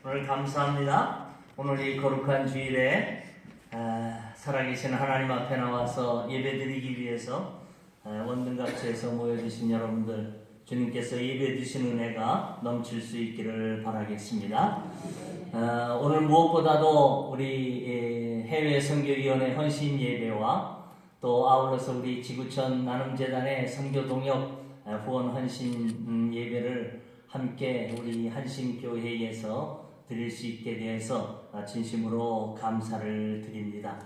오늘 감사합니다. 오늘 이 거룩한 주일에 살아계신 하나님 앞에 나와서 예배드리기 위해서 원등갑처에서 모여주신 여러분들, 주님께서 예배드리신 은혜가 넘칠 수 있기를 바라겠습니다. 오늘 무엇보다도 우리 해외 선교위원회 헌신 예배와 또 아울러서 우리 지구촌 나눔재단의 선교 동역 후원 헌신 예배를 함께 우리 한신교회에서 드릴 수 있게 되어서 진심으로 감사를 드립니다.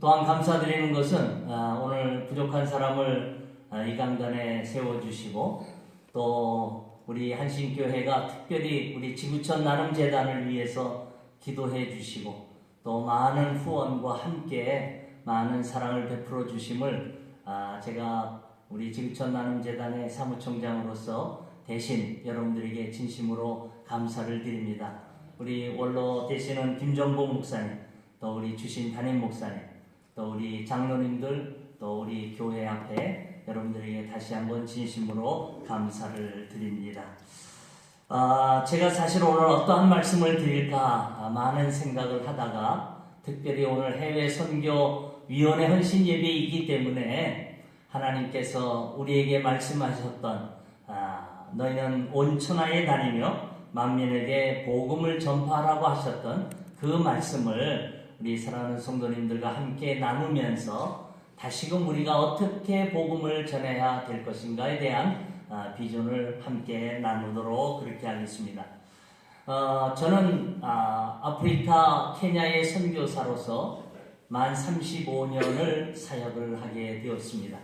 또한 감사드리는 것은 오늘 부족한 사람을 이 강단에 세워주시고 또 우리 한신교회가 특별히 우리 지구촌 나눔재단을 위해서 기도해 주시고 또 많은 후원과 함께 많은 사랑을 베풀어 주심을 제가 우리 지구촌 나눔재단의 사무총장으로서 대신 여러분들에게 진심으로 감사를 드립니다. 우리 원로 되시는 김정복 목사님, 또 우리 주신 담임 목사님, 또 우리 장로님들, 또 우리 교회 앞에 여러분들에게 다시 한번 진심으로 감사를 드립니다. 제가 사실 오늘 어떠한 말씀을 드릴까 많은 생각을 하다가 특별히 오늘 해외 선교위원회 헌신 예배이기 때문에 하나님께서 우리에게 말씀하셨던 너희는 온 천하에 다니며 만민에게 복음을 전파하라고 하셨던 그 말씀을 우리 사랑하는 성도님들과 함께 나누면서 다시금 우리가 어떻게 복음을 전해야 될 것인가에 대한 비전을 함께 나누도록 그렇게 하겠습니다. 저는 아프리카 케냐의 선교사로서 만 35년을 사역을 하게 되었습니다.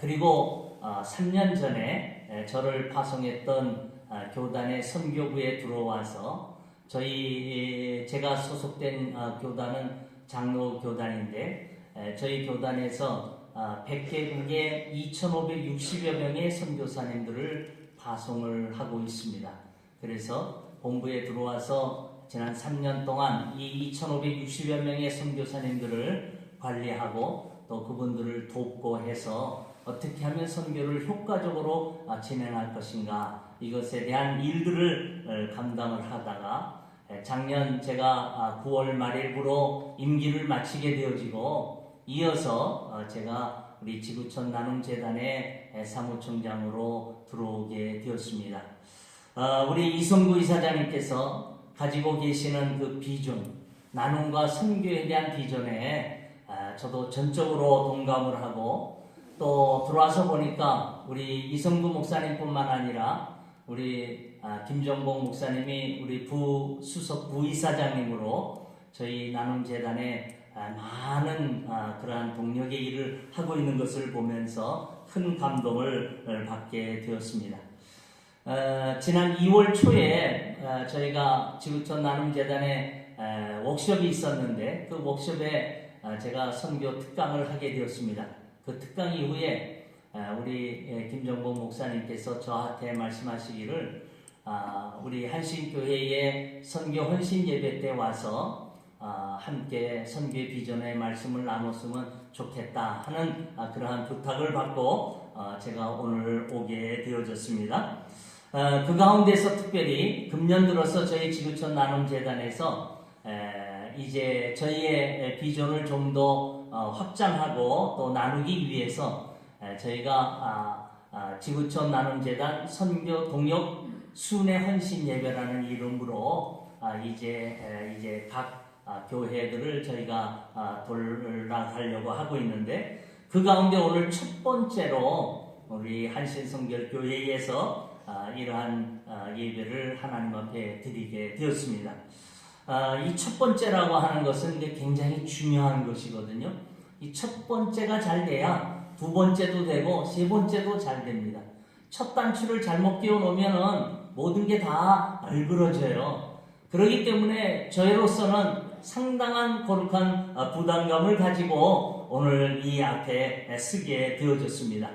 그리고 3년 전에 저를 파송했던 교단의 선교부에 들어와서 제가 소속된 교단은 장로 교단인데 저희 교단에서 100개국에 2,560여 명의 선교사님들을 파송을 하고 있습니다. 그래서 본부에 들어와서 지난 3년 동안 이 2,560여 명의 선교사님들을 관리하고 또 그분들을 돕고 해서 어떻게 하면 선교를 효과적으로 진행할 것인가, 이것에 대한 일들을 감당을 하다가 작년 제가 9월 말일부로 임기를 마치게 되어지고 이어서 제가 우리 지구촌 나눔재단의 사무총장으로 들어오게 되었습니다. 우리 이성구 이사장님께서 가지고 계시는 그 비전, 나눔과 선교에 대한 비전에 저도 전적으로 동감을 하고 또 들어와서 보니까 우리 이성구 목사님뿐만 아니라 우리 김정복 목사님이 우리 부수석 부이사장님으로 저희 나눔재단에 많은 그러한 동력의 일을 하고 있는 것을 보면서 큰 감동을 받게 되었습니다. 지난 2월 초에 저희가 지구촌 나눔재단에 워크숍이 있었는데 그 워크숍에 제가 선교 특강을 하게 되었습니다. 그 특강 이후에 우리 김정복 목사님께서 저한테 말씀하시기를 우리 한신교회의 선교 헌신 예배 때 와서 함께 선교의 비전의 말씀을 나눴으면 좋겠다 하는 그러한 부탁을 받고 제가 오늘 오게 되어졌습니다. 그 가운데서 특별히 금년 들어서 저희 지구촌 나눔재단에서 이제 저희의 비전을 좀 더 확장하고 또 나누기 위해서 저희가 지구촌 나눔재단 선교 동역 순회 헌신 예배라는 이름으로 이제 각 교회들을 저희가 돌아가려고 하고 있는데 그 가운데 오늘 첫 번째로 우리 한신성결교회에서 이러한 예배를 하나님 앞에 드리게 되었습니다. 이 첫 번째라고 하는 것은 이게 굉장히 중요한 것이거든요. 이 첫 번째가 잘 돼야 두 번째도 되고 세 번째도 잘 됩니다. 첫 단추를 잘못 끼워 놓으면은 모든 게 다 얼그러져요. 그렇기 때문에 저희로서는 상당한 거룩한 부담감을 가지고 오늘 이 앞에 쓰게 되어졌습니다.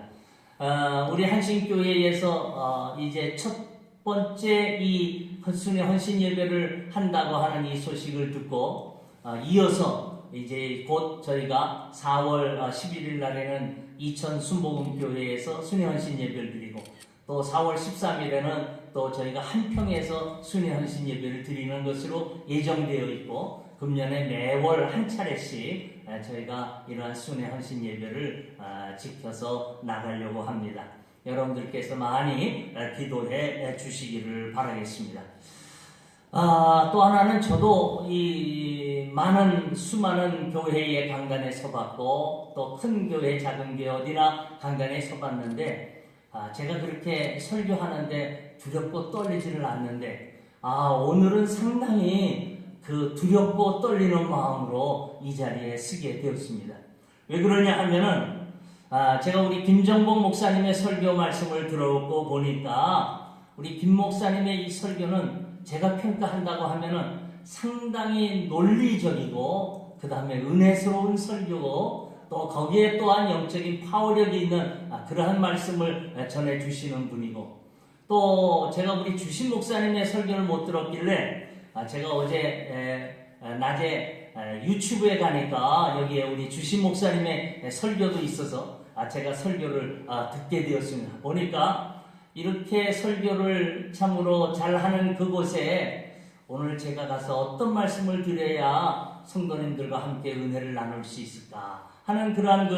우리 한신교회에서 이제 첫 번째 이 순회 헌신 예배를 한다고 하는 이 소식을 듣고 이어서 이제 곧 저희가 4월 11일 날에는 이천 순복음교회에서 순회 헌신 예배를 드리고 또 4월 13일에는 또 저희가 한평에서 순회헌신 예배를 드리는 것으로 예정되어 있고 금년에 매월 한 차례씩 저희가 이러한 순회헌신 예배를 지켜서 나가려고 합니다. 여러분들께서 많이 기도해 주시기를 바라겠습니다. 또 하나는 저도 이 수많은 교회의 강단에 서봤고 또 큰 교회, 작은 교회 어디나 강단에 서봤는데 제가 그렇게 설교하는데 두렵고 떨리지를 않는데 오늘은 상당히 그 두렵고 떨리는 마음으로 이 자리에 서게 되었습니다. 왜 그러냐 하면은 제가 우리 김정복 목사님의 설교 말씀을 들었고 보니까 우리 김 목사님의 이 설교는 제가 평가한다고 하면은 상당히 논리적이고 그 다음에 은혜스러운 설교고 또 거기에 또한 영적인 파워력이 있는 그러한 말씀을 전해주시는 분이고 또 제가 우리 주신 목사님의 설교를 못 들었길래 제가 어제 낮에 유튜브에 가니까 여기에 우리 주신 목사님의 설교도 있어서 제가 설교를 듣게 되었습니다. 보니까 이렇게 설교를 참으로 잘하는 그곳에 오늘 제가 가서 어떤 말씀을 드려야 성도님들과 함께 은혜를 나눌 수 있을까 하는 그러한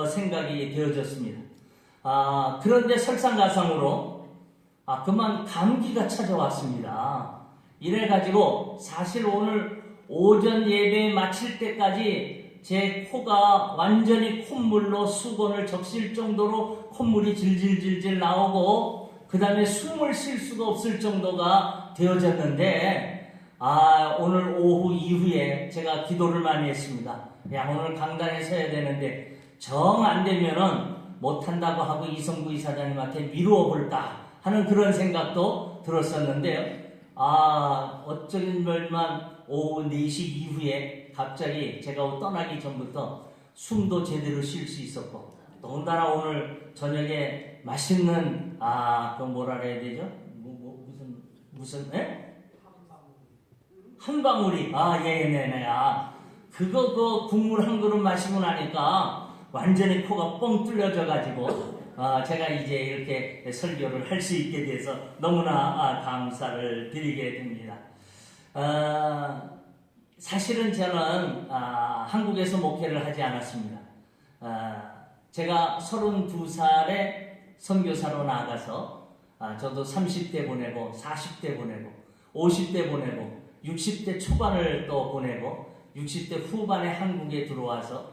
생각이 되어졌습니다. 그런데 설상가상으로 그만 감기가 찾아왔습니다. 이래가지고 사실 오늘 오전 예배 마칠 때까지 제 코가 완전히 콧물로 수건을 적실 정도로 콧물이 질질질질 나오고 그 다음에 숨을 쉴 수가 없을 정도가 되어졌는데 오늘 오후 이후에 제가 기도를 많이 했습니다. 오늘 강단에 서야 되는데 정 안 되면은 못한다고 하고 이성구 이사장님한테 미루어 볼까 하는 그런 생각도 들었었는데요. 어쩌긴 말만 오후 4시 이후에 갑자기 제가 떠나기 전부터 숨도 제대로 쉴 수 있었고 더군다나 오늘 저녁에 맛있는 그 뭐라 해야 되죠? 무슨 한 방울이 네네 그거 국물 한 그릇 마시고 나니까 완전히 코가 뻥 뚫려져 가지고 제가 이제 이렇게 설교를 할 수 있게 돼서 너무나 감사를 드리게 됩니다. 사실은 저는 한국에서 목회를 하지 않았습니다. 제가 32살에 선교사로 나가서 저도 30대 보내고 40대 보내고 50대 보내고 60대 초반을 또 보내고 60대 후반에 한국에 들어와서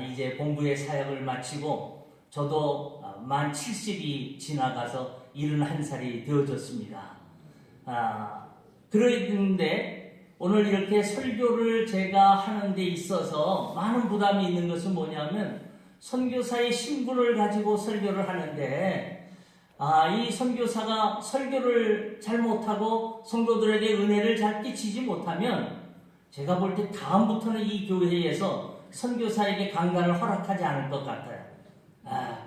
이제 본부의 사역을 마치고 저도 만 70이 지나가서 71살이 되어졌습니다. 그런데 오늘 이렇게 설교를 제가 하는 데 있어서 많은 부담이 있는 것은 뭐냐면 선교사의 신분을 가지고 설교를 하는데 이 선교사가 설교를 잘 못하고 성도들에게 은혜를 잘 끼치지 못하면 제가 볼 때 다음부터는 이 교회에서 선교사에게 강단을 허락하지 않을 것 같아요.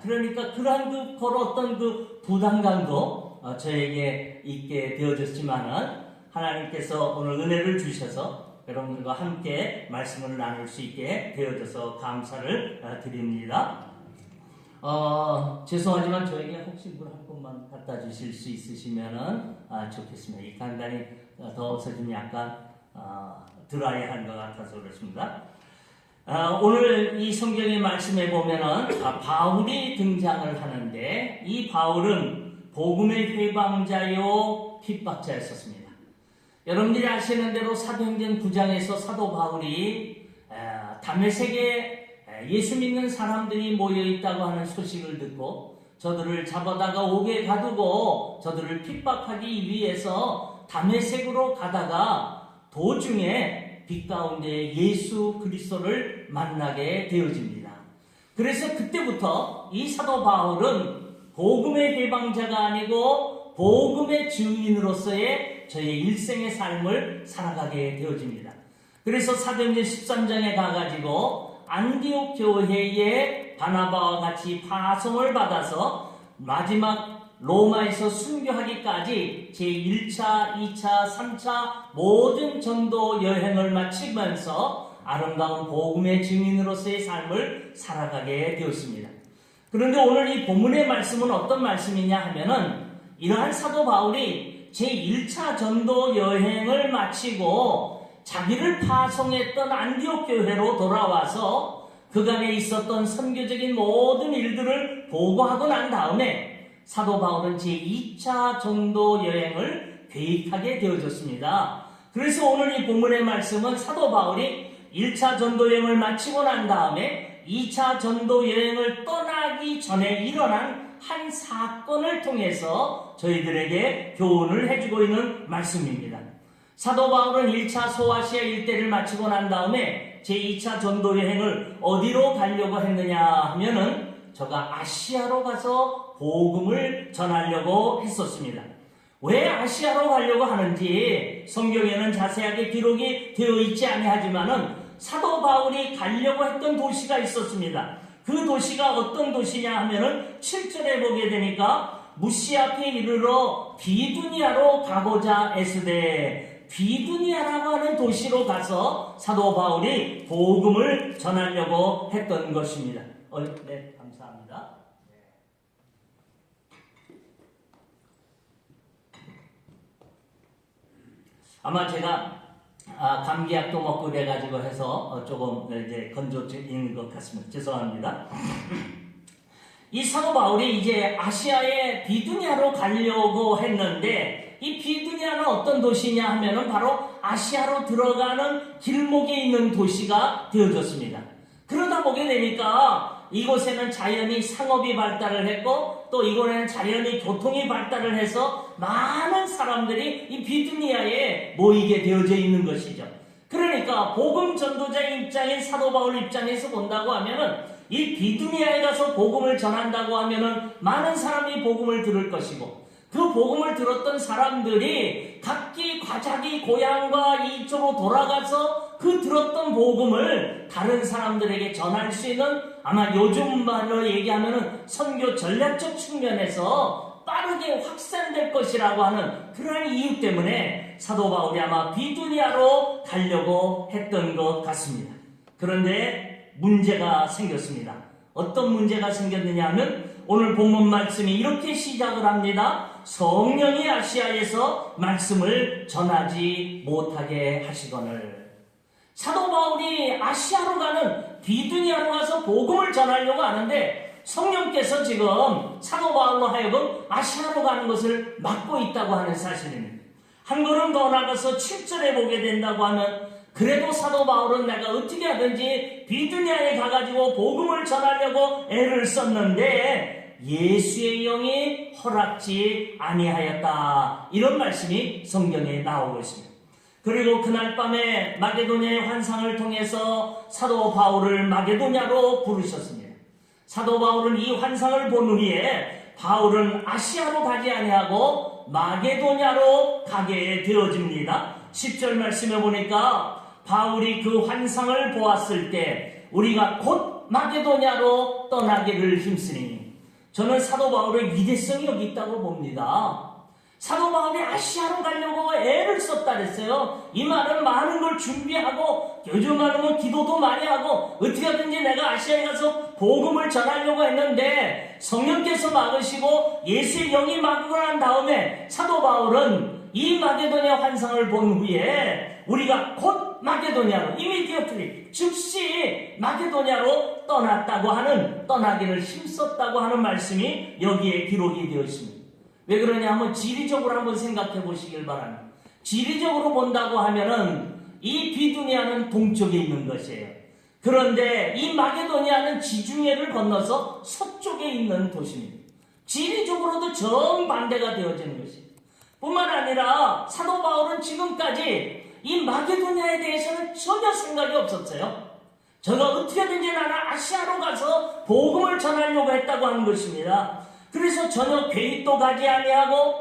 그러니까 그러한 어떤 부담감도 저에게 있게 되어졌지만은 하나님께서 오늘 은혜를 주셔서 여러분들과 함께 말씀을 나눌 수 있게 되어져서 감사를 드립니다. 죄송하지만 저에게 혹시 물 한 번만 갖다 주실 수 있으시면은 좋겠습니다. 이 강단이 더워서 좀 약간 드라이한 것 같아서 그렇습니다. 오늘 이 성경의 말씀에 보면은 바울이 등장을 하는데 이 바울은 복음의 회방자요 핍박자였었습니다. 여러분들이 아시는 대로 사도행전 9장에서 사도 바울이 다메섹에 예수 믿는 사람들이 모여있다고 하는 소식을 듣고 저들을 잡아다가 옥에 가두고 저들을 핍박하기 위해서 다메섹으로 가다가 도중에 빛 가운데 예수 그리스도를 만나게 되어집니다. 그래서 그때부터 이 사도 바울은 복음의 해방자가 아니고 복음의 증인으로서의 저의 일생의 삶을 살아가게 되어집니다. 그래서 사도행전 13장에 가가지고 안디옥 교회에 바나바와 같이 파송을 받아서 마지막 로마에서 순교하기까지 제1차, 2차, 3차 모든 전도 여행을 마치면서 아름다운 복음의 증인으로서의 삶을 살아가게 되었습니다. 그런데 오늘 이 본문의 말씀은 어떤 말씀이냐 하면은 이러한 사도 바울이 제1차 전도 여행을 마치고 자기를 파송했던 안디옥 교회로 돌아와서 그간에 있었던 선교적인 모든 일들을 보고하고 난 다음에 사도 바울은 제2차 전도 여행을 계획하게 되어졌습니다. 그래서 오늘 이 본문의 말씀은 사도 바울이 1차 전도 여행을 마치고 난 다음에 2차 전도 여행을 떠나기 전에 일어난 한 사건을 통해서 저희들에게 교훈을 해주고 있는 말씀입니다. 사도 바울은 1차 소아시아 일대를 마치고 난 다음에 제2차 전도 여행을 어디로 가려고 했느냐 하면은 저가 아시아로 가서 복음을 전하려고 했었습니다. 왜 아시아로 가려고 하는지 성경에는 자세하게 기록이 되어 있지 아니하지만은 사도 바울이 가려고 했던 도시가 있었습니다. 그 도시가 어떤 도시냐 하면은 7절에 보게 되니까 무시 앞에 이르러 비두니아로 가고자 애쓰되, 비두니아라고 하는 도시로 가서 사도 바울이 복음을 전하려고 했던 것입니다. 네, 감사합니다. 아마 제가 감기약도 먹고 그래가지고 해서 조금 이제 건조해진 것 같습니다. 죄송합니다. 이 사도 바울이 이제 아시아의 비두니아로 가려고 했는데, 이 비두니아는 어떤 도시냐 하면은 바로 아시아로 들어가는 길목에 있는 도시가 되어졌습니다. 그러다 보게 되니까 이곳에는 자연히 상업이 발달을 했고, 또 이곳에는 자연히 교통이 발달을 해서 많은 사람들이 이 비두니아에 모이게 되어져 있는 것이죠. 그러니까 복음 전도자의 입장인 사도 바울 입장에서 본다고 하면은 이 비두니아에 가서 복음을 전한다고 하면은 많은 사람이 복음을 들을 것이고, 그 복음을 들었던 사람들이 각기 자기 고향과 이쪽으로 돌아가서 그 들었던 복음을 다른 사람들에게 전할 수 있는, 아마 요즘 말로 얘기하면은 선교 전략적 측면에서 빠르게 확산될 것이라고 하는 그러한 이유 때문에 사도 바울이 아마 비두니아로 가려고 했던 것 같습니다. 그런데 문제가 생겼습니다. 어떤 문제가 생겼느냐 하면 오늘 본문 말씀이 이렇게 시작을 합니다. 성령이 아시아에서 말씀을 전하지 못하게 하시거늘. 사도 바울이 아시아로 가는 비두니아로 가서 복음을 전하려고 하는데 성령께서 지금 사도 바울로 하여금 아시아로 가는 것을 막고 있다고 하는 사실입니다. 한 걸음 더 나가서 7절에 보게 된다고 하면, 그래도 사도 바울은 내가 어떻게 하든지 비두니아에 가가지고 복음을 전하려고 애를 썼는데 예수의 영이 허락지 아니하였다, 이런 말씀이 성경에 나오고 있습니다. 그리고 그날 밤에 마게도냐의 환상을 통해서 사도 바울을 마게도냐로 부르셨습니다. 사도 바울은 이 환상을 본 후에 바울은 아시아로 가지 아니하고 마게도냐로 가게 되어집니다. 10절 말씀에 보니까 바울이 그 환상을 보았을 때 우리가 곧 마게도냐로 떠나기를 힘쓰니, 저는 사도 바울의 위대성이 여기 있다고 봅니다. 사도 바울이 아시아로 가려고 애를 썼다 그랬어요. 이 말은 많은 걸 준비하고, 요즘 말하면 기도도 많이 하고, 어떻게 하든지 내가 아시아에 가서 복음을 전하려고 했는데 성령께서 막으시고 예수의 영이 막고 난 다음에 사도 바울은 이 마게도냐 환상을 본 후에 우리가 곧 마게도냐로, 이미디어틀리, 즉시 마게도냐로 떠났다고 하는, 떠나기를 힘썼다고 하는 말씀이 여기에 기록이 되어 있습니다. 왜 그러냐 하면 지리적으로 한번 생각해 보시길 바랍니다. 지리적으로 본다고 하면은 이 비두니아는 동쪽에 있는 것이에요. 그런데 이 마게도니아는 지중해를 건너서 서쪽에 있는 도시입니다. 지리적으로도 정반대가 되어지는 것이에요. 뿐만 아니라 사도 바울은 지금까지 이 마게도니아에 대해서는 전혀 생각이 없었어요. 저가 어떻게든지 나는 아시아로 가서 복음을 전하려고 했다고 하는 것입니다. 그래서 전혀 계획도 가지 아니하고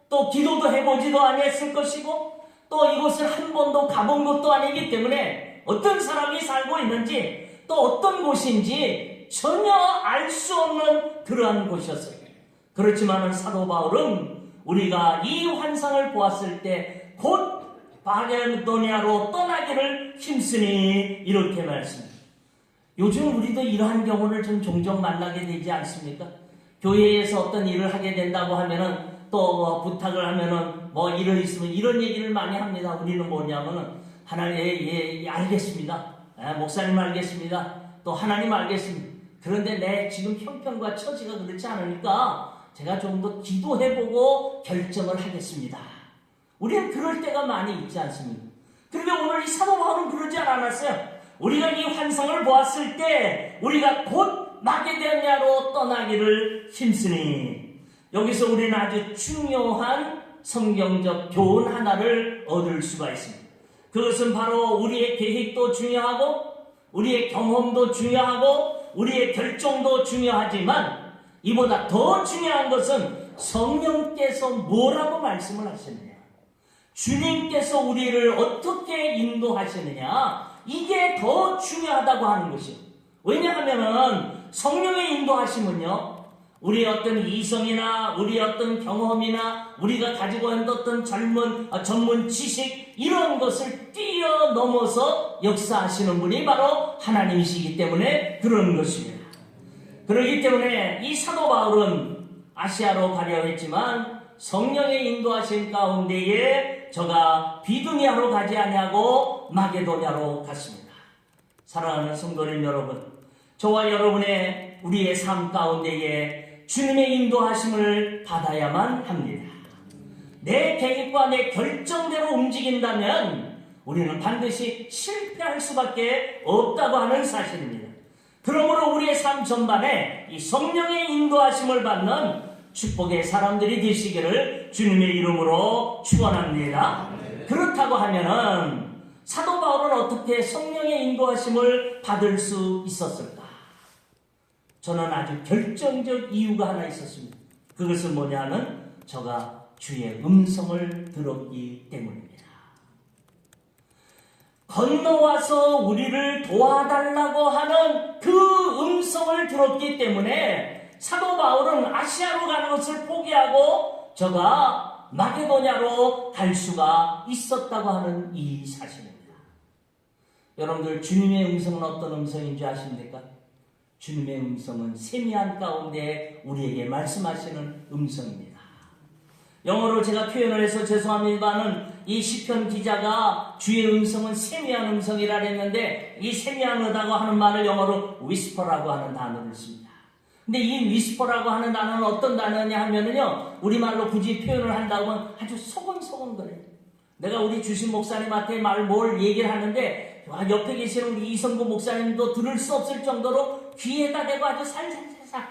또 기도도 해보지도 아니했을 것이고, 또 이곳을 한 번도 가본 것도 아니기 때문에 어떤 사람이 살고 있는지 또 어떤 곳인지 전혀 알 수 없는 그러한 곳이었어요. 그렇지만 사도 바울은 우리가 이 환상을 보았을 때 곧 마게도냐로 떠나기를 힘쓰니, 이렇게 말씀합니다. 요즘 우리도 이러한 경우를 좀 종종 만나게 되지 않습니까? 교회에서 어떤 일을 하게 된다고 하면은 또 부탁을 하면은 뭐 이런 있으면 이런 얘기를 많이 합니다. 우리는 뭐냐면은 하나님 예, 알겠습니다. 목사님 알겠습니다. 또 하나님 알겠습니다. 그런데 내 지금 형편과 처지가 그렇지 않으니까 제가 좀 더 기도해보고 결정을 하겠습니다. 우리는 그럴 때가 많이 있지 않습니까? 그런데 오늘 이 사도 바울은 그러지 않았어요. 우리가 이 환상을 보았을 때 우리가 곧 마게도냐로 떠나기를 힘쓰니, 여기서 우리는 아주 중요한 성경적 교훈 하나를 얻을 수가 있습니다. 그것은 바로 우리의 계획도 중요하고 우리의 경험도 중요하고 우리의 결정도 중요하지만 이보다 더 중요한 것은 성령께서 뭐라고 말씀을 하시느냐, 주님께서 우리를 어떻게 인도하시느냐, 이게 더 중요하다고 하는 것이요. 왜냐하면 성령의 인도하심은요, 우리의 어떤 이성이나 우리의 어떤 경험이나 우리가 가지고 있는 어떤 전문 지식, 이런 것을 뛰어넘어서 역사하시는 분이 바로 하나님이시기 때문에 그런 것입니다. 그렇기 때문에 이 사도 바울은 아시아로 가려 했지만 성령의 인도하심 가운데에 저가 비두니아로 가지 아니하고 마게도냐로 갔습니다. 사랑하는 성도님 여러분, 저와 여러분의 우리의 삶 가운데에 주님의 인도하심을 받아야만 합니다. 내 계획과 내 결정대로 움직인다면 우리는 반드시 실패할 수밖에 없다고 하는 사실입니다. 그러므로 우리의 삶 전반에 이 성령의 인도하심을 받는 축복의 사람들이 되시기를 주님의 이름으로 축원합니다. 그렇다고 하면은 사도 바울은 어떻게 성령의 인도하심을 받을 수 있었을까? 저는 아주 결정적 이유가 하나 있었습니다. 그것은 뭐냐면 저가 주의 음성을 들었기 때문입니다. 건너와서 우리를 도와달라고 하는 그 음성을 들었기 때문에 사도 바울은 아시아로 가는 것을 포기하고 저가 마게도냐로 갈 수가 있었다고 하는 이 사실입니다. 여러분들, 주님의 음성은 어떤 음성인 줄 아십니까? 주님의 음성은 세미한 가운데 우리에게 말씀하시는 음성입니다. 영어로 제가 표현을 해서 죄송합니다만 이 시편 기자가 주의 음성은 세미한 음성이라 했는데, 이 세미하다고 하는 말을 영어로 whisper라고 하는 단어를 씁니다. 근데 이 whisper라고 하는 단어는 어떤 단어냐 하면은요, 우리말로 굳이 표현을 한다고 하면 아주 소곤소곤거려요. 내가 우리 주신 목사님한테 뭘 얘기를 하는데 옆에 계시는 우리 이성구 목사님도 들을 수 없을 정도로 귀에다 대고 아주 살살살살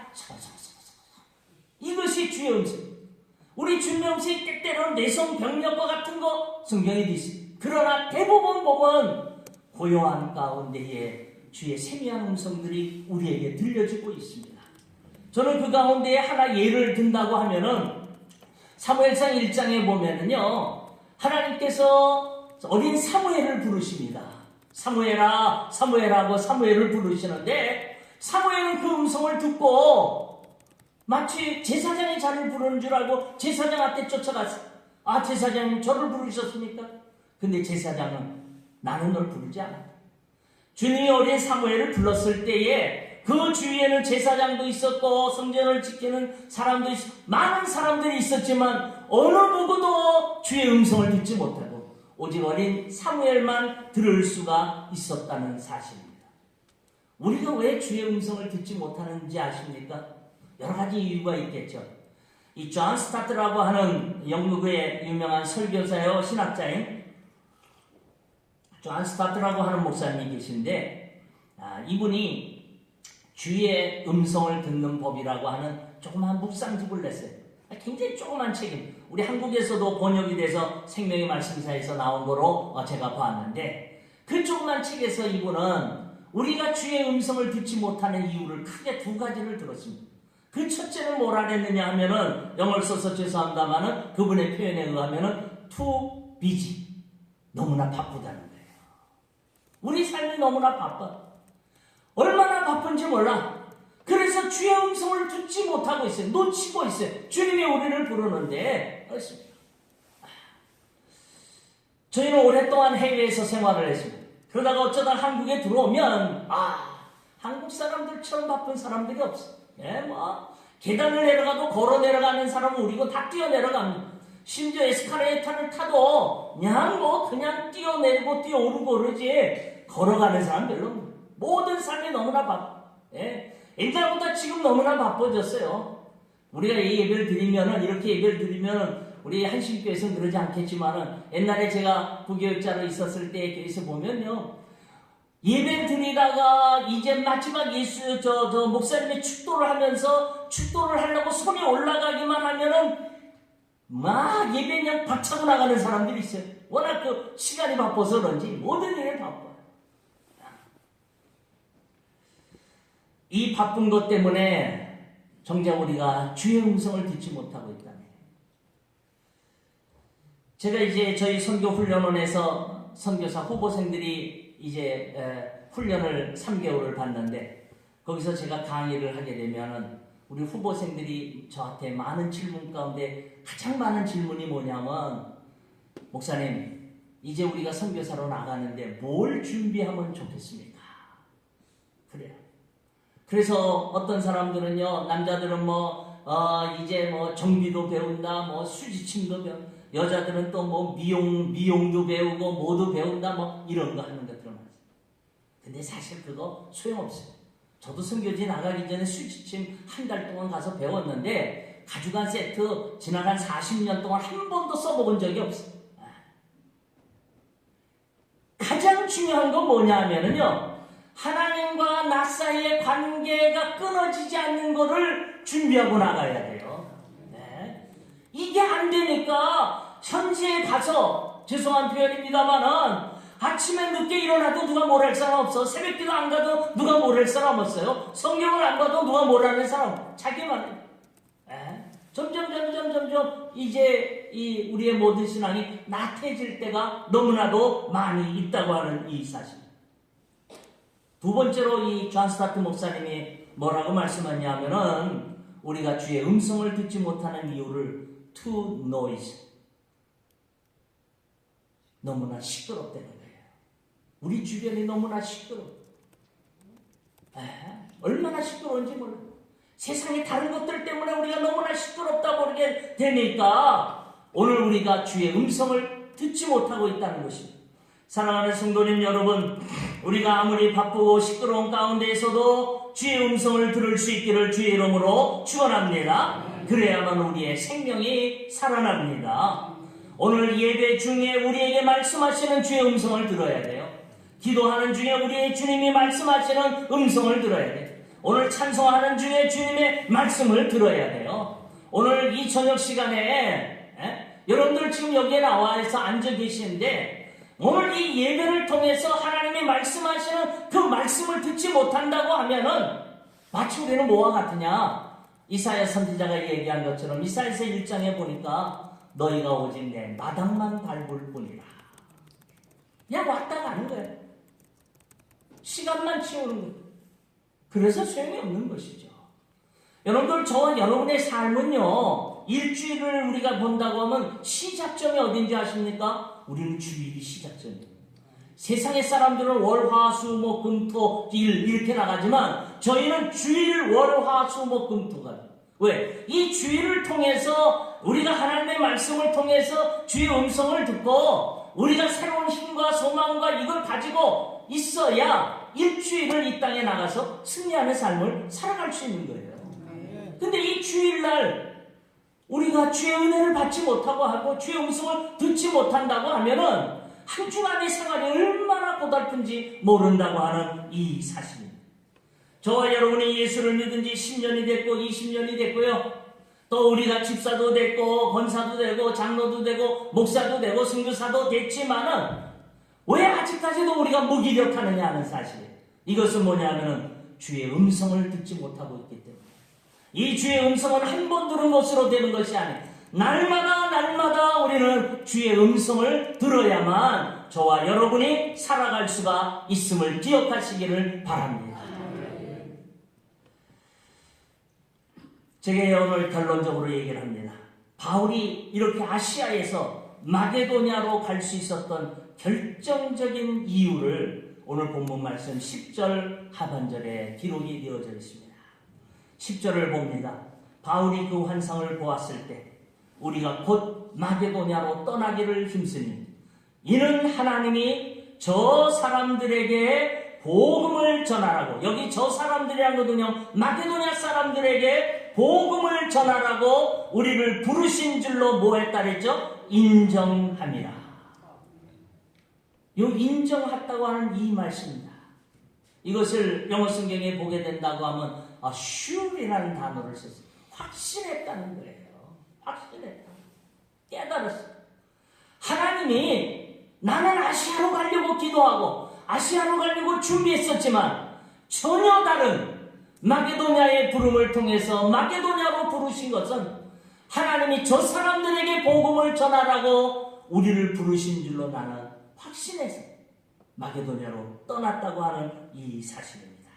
이것이 주의 음성. 우리 주님의 음성이 때때로는 내성병력과 같은 거 성경에 있어요. 그러나 대부분 보면 고요한 가운데에 주의 세미한 음성들이 우리에게 들려지고 있습니다. 저는 그 가운데에 하나 예를 든다고 하면은 사무엘상 1장에 보면은요, 하나님께서 어린 사무엘을 부르십니다. 사무엘아, 사무엘하고 사무엘을 부르시는데, 사무엘은 그 음성을 듣고 마치 제사장이 자를 부르는 줄 알고 제사장한테 쫓아갔어요. 아, 제사장님 저를 부르셨습니까? 근데 제사장은 나는 널 부르지 않았다. 주님이 어린 사무엘을 불렀을 때에 그 주위에는 제사장도 있었고 성전을 지키는 사람도 있었고 많은 사람들이 있었지만 어느 누구도 주의 음성을 듣지 못하고 오직 어린 사무엘만 들을 수가 있었다는 사실입니다. 우리가 왜 주의 음성을 듣지 못하는지 아십니까? 여러 가지 이유가 있겠죠. 이 존 스타트라고 하는 영국의 유명한 설교사요 신학자인 존 스타트라고 하는 목사님이 계신데, 이분이 주의 음성을 듣는 법이라고 하는 조그만 묵상집을 냈어요. 굉장히 조그만 책입니다. 우리 한국에서도 번역이 돼서 생명의 말씀사에서 나온 거로 제가 봤는데, 그 조그만 책에서 이분은 우리가 주의 음성을 듣지 못하는 이유를 크게 두 가지를 들었습니다. 그 첫째는 뭐라 그랬느냐 하면은, 영어를 써서 죄송합니다만은 그분의 표현에 의하면은 too busy, 너무나 바쁘다는 거예요. 우리 삶이 너무나 바빠. 얼마나 바쁜지 몰라. 그래서 주의 음성을 듣지 못하고 있어요. 놓치고 있어요. 주님이 우리를 부르는데. 그렇습니다. 저희는 오랫동안 해외에서 생활을 했습니다. 그러다가 어쩌다 한국에 들어오면 한국 사람들처럼 바쁜 사람들이 없어요. 계단을 내려가도 걸어 내려가는 사람은 우리고 다 뛰어 내려갑니다. 심지어 에스카레이터를 타도 그냥 뛰어내리고 뛰어오르고 그러지 걸어가는 사람 별로 없는. 모든 삶이 너무나 바빠. 예? 옛날보다 지금 너무나 바빠졌어요. 우리가 이 예배를 드리면은, 이렇게 예배를 드리면은, 우리 한신교에서는 그러지 않겠지만은, 옛날에 제가 부교육자로 있었을 때 교회에서 보면요, 예배 드리다가 이제 마지막 목사님의 축도를 하면서 축도를 하려고 손이 올라가기만 하면은 막 예배 그냥 박차고 나가는 사람들이 있어요. 워낙 그 시간이 바빠서 그런지 모든 일에 바빠요. 이 바쁜 것 때문에 정작 우리가 주의 음성을 듣지 못하고 있다네. 제가 이제 저희 선교훈련원에서 선교사 후보생들이 이제 훈련을 3개월을 받는데, 거기서 제가 강의를 하게 되면은 우리 후보생들이 저한테 많은 질문 가운데 가장 많은 질문이 뭐냐면, 목사님, 이제 우리가 선교사로 나가는데 뭘 준비하면 좋겠습니까? 그래요. 그래서 어떤 사람들은요, 남자들은 이제 정비도 배운다, 수지침도 배운다, 여자들은 또 미용도 배우고 뭐도 배운다, 이런 거 하는 것들을 많아요. 근데 사실 그거 소용없어요. 저도 선교지 나가기 전에 수지침 한 달 동안 가서 배웠는데, 가죽한 세트 지난 40년 동안 한 번도 써먹은 적이 없어요. 가장 중요한 건 뭐냐면요, 하나님과 나 사이의 관계가 끊어지지 않는 것을 준비하고 나가야 돼요. 네. 이게 안 되니까 현지에 가서, 죄송한 표현입니다만은, 아침에 늦게 일어나도 누가 뭘 할 사람 없어. 새벽기도 안 가도 누가 뭘 할 사람 없어요. 성경을 안 봐도 누가 뭘 하는 사람, 자기만 해요. 네. 점점 이제 우리의 모든 신앙이 나태해질 때가 너무나도 많이 있다고 하는 이 사실. 두 번째로 이 존 스타트 목사님이 뭐라고 말씀하냐면은, 우리가 주의 음성을 듣지 못하는 이유를 too noise, 너무나 시끄럽다는 거예요. 우리 주변이 너무나 시끄러워. 얼마나 시끄러운지 몰라요. 세상의 다른 것들 때문에 우리가 너무나 시끄럽다 모르게 되니까 오늘 우리가 주의 음성을 듣지 못하고 있다는 것입니다. 사랑하는 성도님 여러분, 우리가 아무리 바쁘고 시끄러운 가운데에서도 주의 음성을 들을 수 있기를 주의 이름으로 축원합니다. 그래야만 우리의 생명이 살아납니다. 오늘 예배 중에 우리에게 말씀하시는 주의 음성을 들어야 돼요. 기도하는 중에 우리의 주님이 말씀하시는 음성을 들어야 돼요. 오늘 찬송하는 중에 주님의 말씀을 들어야 돼요. 오늘 이 저녁 시간에 여러분들 지금 여기에 나와서 앉아 계시는데, 오늘 이 예배를 통해서 하나님이 말씀하시는 그 말씀을 듣지 못한다고 하면은 마치 우리는 뭐와 같으냐? 이사야 선지자가 얘기한 것처럼 이사야서 1장에 보니까 너희가 오직 내 마당만 밟을 뿐이라. 그냥 왔다 가는 거예요. 시간만 채우는 거예요. 그래서 소용이 없는 것이죠. 여러분들, 저와 여러분의 삶은요, 일주일을 우리가 본다고 하면 시작점이 어딘지 아십니까? 우리는 주일이 시작점이에요. 세상의 사람들은 월, 화, 수, 목, 금, 토, 일 이렇게 나가지만 저희는 주일, 월, 화, 수, 목, 금, 토가. 왜? 이 주일을 통해서 우리가 하나님의 말씀을 통해서 주의 음성을 듣고 우리가 새로운 힘과 소망과 이걸 가지고 있어야 일주일을 이 땅에 나가서 승리하는 삶을 살아갈 수 있는 거예요. 근데 이 주일날 우리가 주의 은혜를 받지 못하고 하고 주의 음성을 듣지 못한다고 하면은 한 주간의 생활이 얼마나 고달픈지 모른다고 하는 이 사실입니다. 저와 여러분이 예수를 믿은 지 10년이 됐고 20년이 됐고요. 또 우리가 집사도 됐고 권사도 되고 장로도 되고 목사도 되고 선교사도 됐지만은 왜 아직까지도 우리가 무기력하느냐 하는 사실이에요. 이것은 뭐냐면은 주의 음성을 듣지 못하고 있기 때문에. 이 주의 음성은 한 번 들은 것으로 되는 것이 아니에요. 날마다 우리는 주의 음성을 들어야만 저와 여러분이 살아갈 수가 있음을 기억하시기를 바랍니다. 제가 오늘 결론적으로 얘기를 합니다. 바울이 이렇게 아시아에서 마게도냐로 갈 수 있었던 결정적인 이유를 오늘 본문 말씀 10절 하반절에 기록이 되어져 있습니다. 10절을 봅니다. 바울이 그 환상을 보았을 때 우리가 곧 마게도냐로 떠나기를 힘쓰니 이는 하나님이 저 사람들에게 복음을 전하라고, 여기 저 사람들이란 거든요, 마게도냐 사람들에게 복음을 전하라고 우리를 부르신 줄로 뭐 했다 그랬죠? 인정함이라. 요 인정했다고 하는 이 말씀입니다. 이것을 영어 성경에 보게 된다고 하면 sure이라는 단어를 썼어요. 확신했다는 거예요. 확신했다. 깨달았어. 하나님이 나는 아시아로 가려고 기도하고 아시아로 가려고 준비했었지만 전혀 다른 마게도냐의 부름을 통해서 마게도냐로 부르신 것은 하나님이 저 사람들에게 복음을 전하라고 우리를 부르신 줄로 나는 확신해서 마게도냐로 떠났다고 하는 이 사실입니다.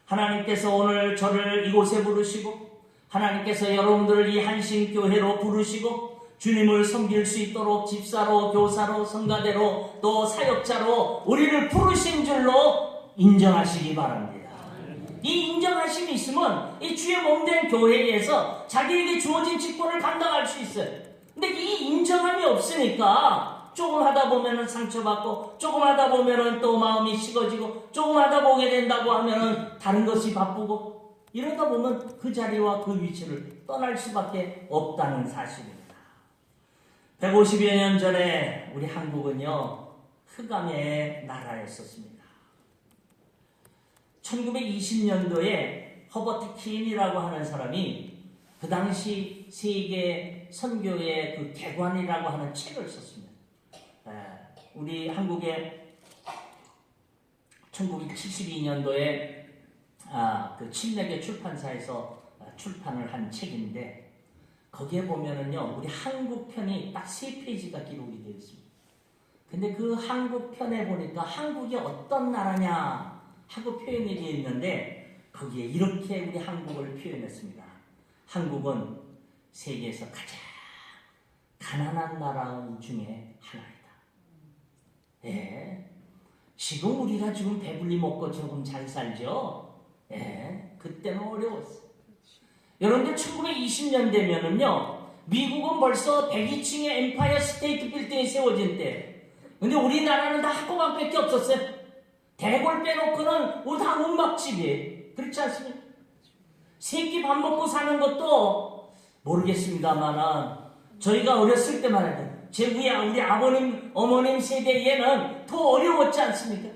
하나님께서 오늘 저를 이곳에 부르시고 하나님께서 여러분들을 이 한신교회로 부르시고 주님을 섬길 수 있도록 집사로, 교사로, 성가대로, 또 사역자로 우리를 부르신 줄로 인정하시기 바랍니다. 이 인정하심이 있으면 이 주의 몸된 교회에서 자기에게 주어진 직분을 감당할 수 있어요. 근데 이 인정함이 없으니까 조금 하다 보면은 상처받고, 조금 하다 보면은 또 마음이 식어지고, 조금 하다 보게 된다고 하면은 다른 것이 바쁘고, 이러다 보면 그 자리와 그 위치를 떠날 수밖에 없다는 사실입니다. 150여 년 전에 우리 한국은요, 흑암의 나라였었습니다. 1920년도에 허버트 킨이라고 하는 사람이 그 당시 세계 선교의 그 개관이라고 하는 책을 썼습니다. 우리 한국의 1972년도에 그 칠레계 출판사에서 출판을 한 책인데 거기에 보면은요 우리 한국 편이 딱 3페이지가 기록이 되어 있습니다. 근데 그 한국 편에 보니까 한국이 어떤 나라냐 하고 표현이 되어 있는데 거기에 이렇게 우리 한국을 표현했습니다. 한국은 세계에서 가장 가난한 나라 중에 하나이다. 예. 지금 우리가 지금 배불리 먹고 조금 잘 살죠? 예. 그때는 어려웠어. 여러분들 1920년 되면은요, 미국은 벌써 102층의 엠파이어 스테이트 빌딩이 세워진 때. 근데 우리나라는 다 학고방밖에 없었어요. 대골 빼놓고는 다 운막집이에요. 그렇지 않습니까? 세끼 밥 먹고 사는 것도 모르겠습니다만은 저희가 어렸을 때만 해도 제 위에 우리 아버님, 어머님 세대에는 더 어려웠지 않습니까?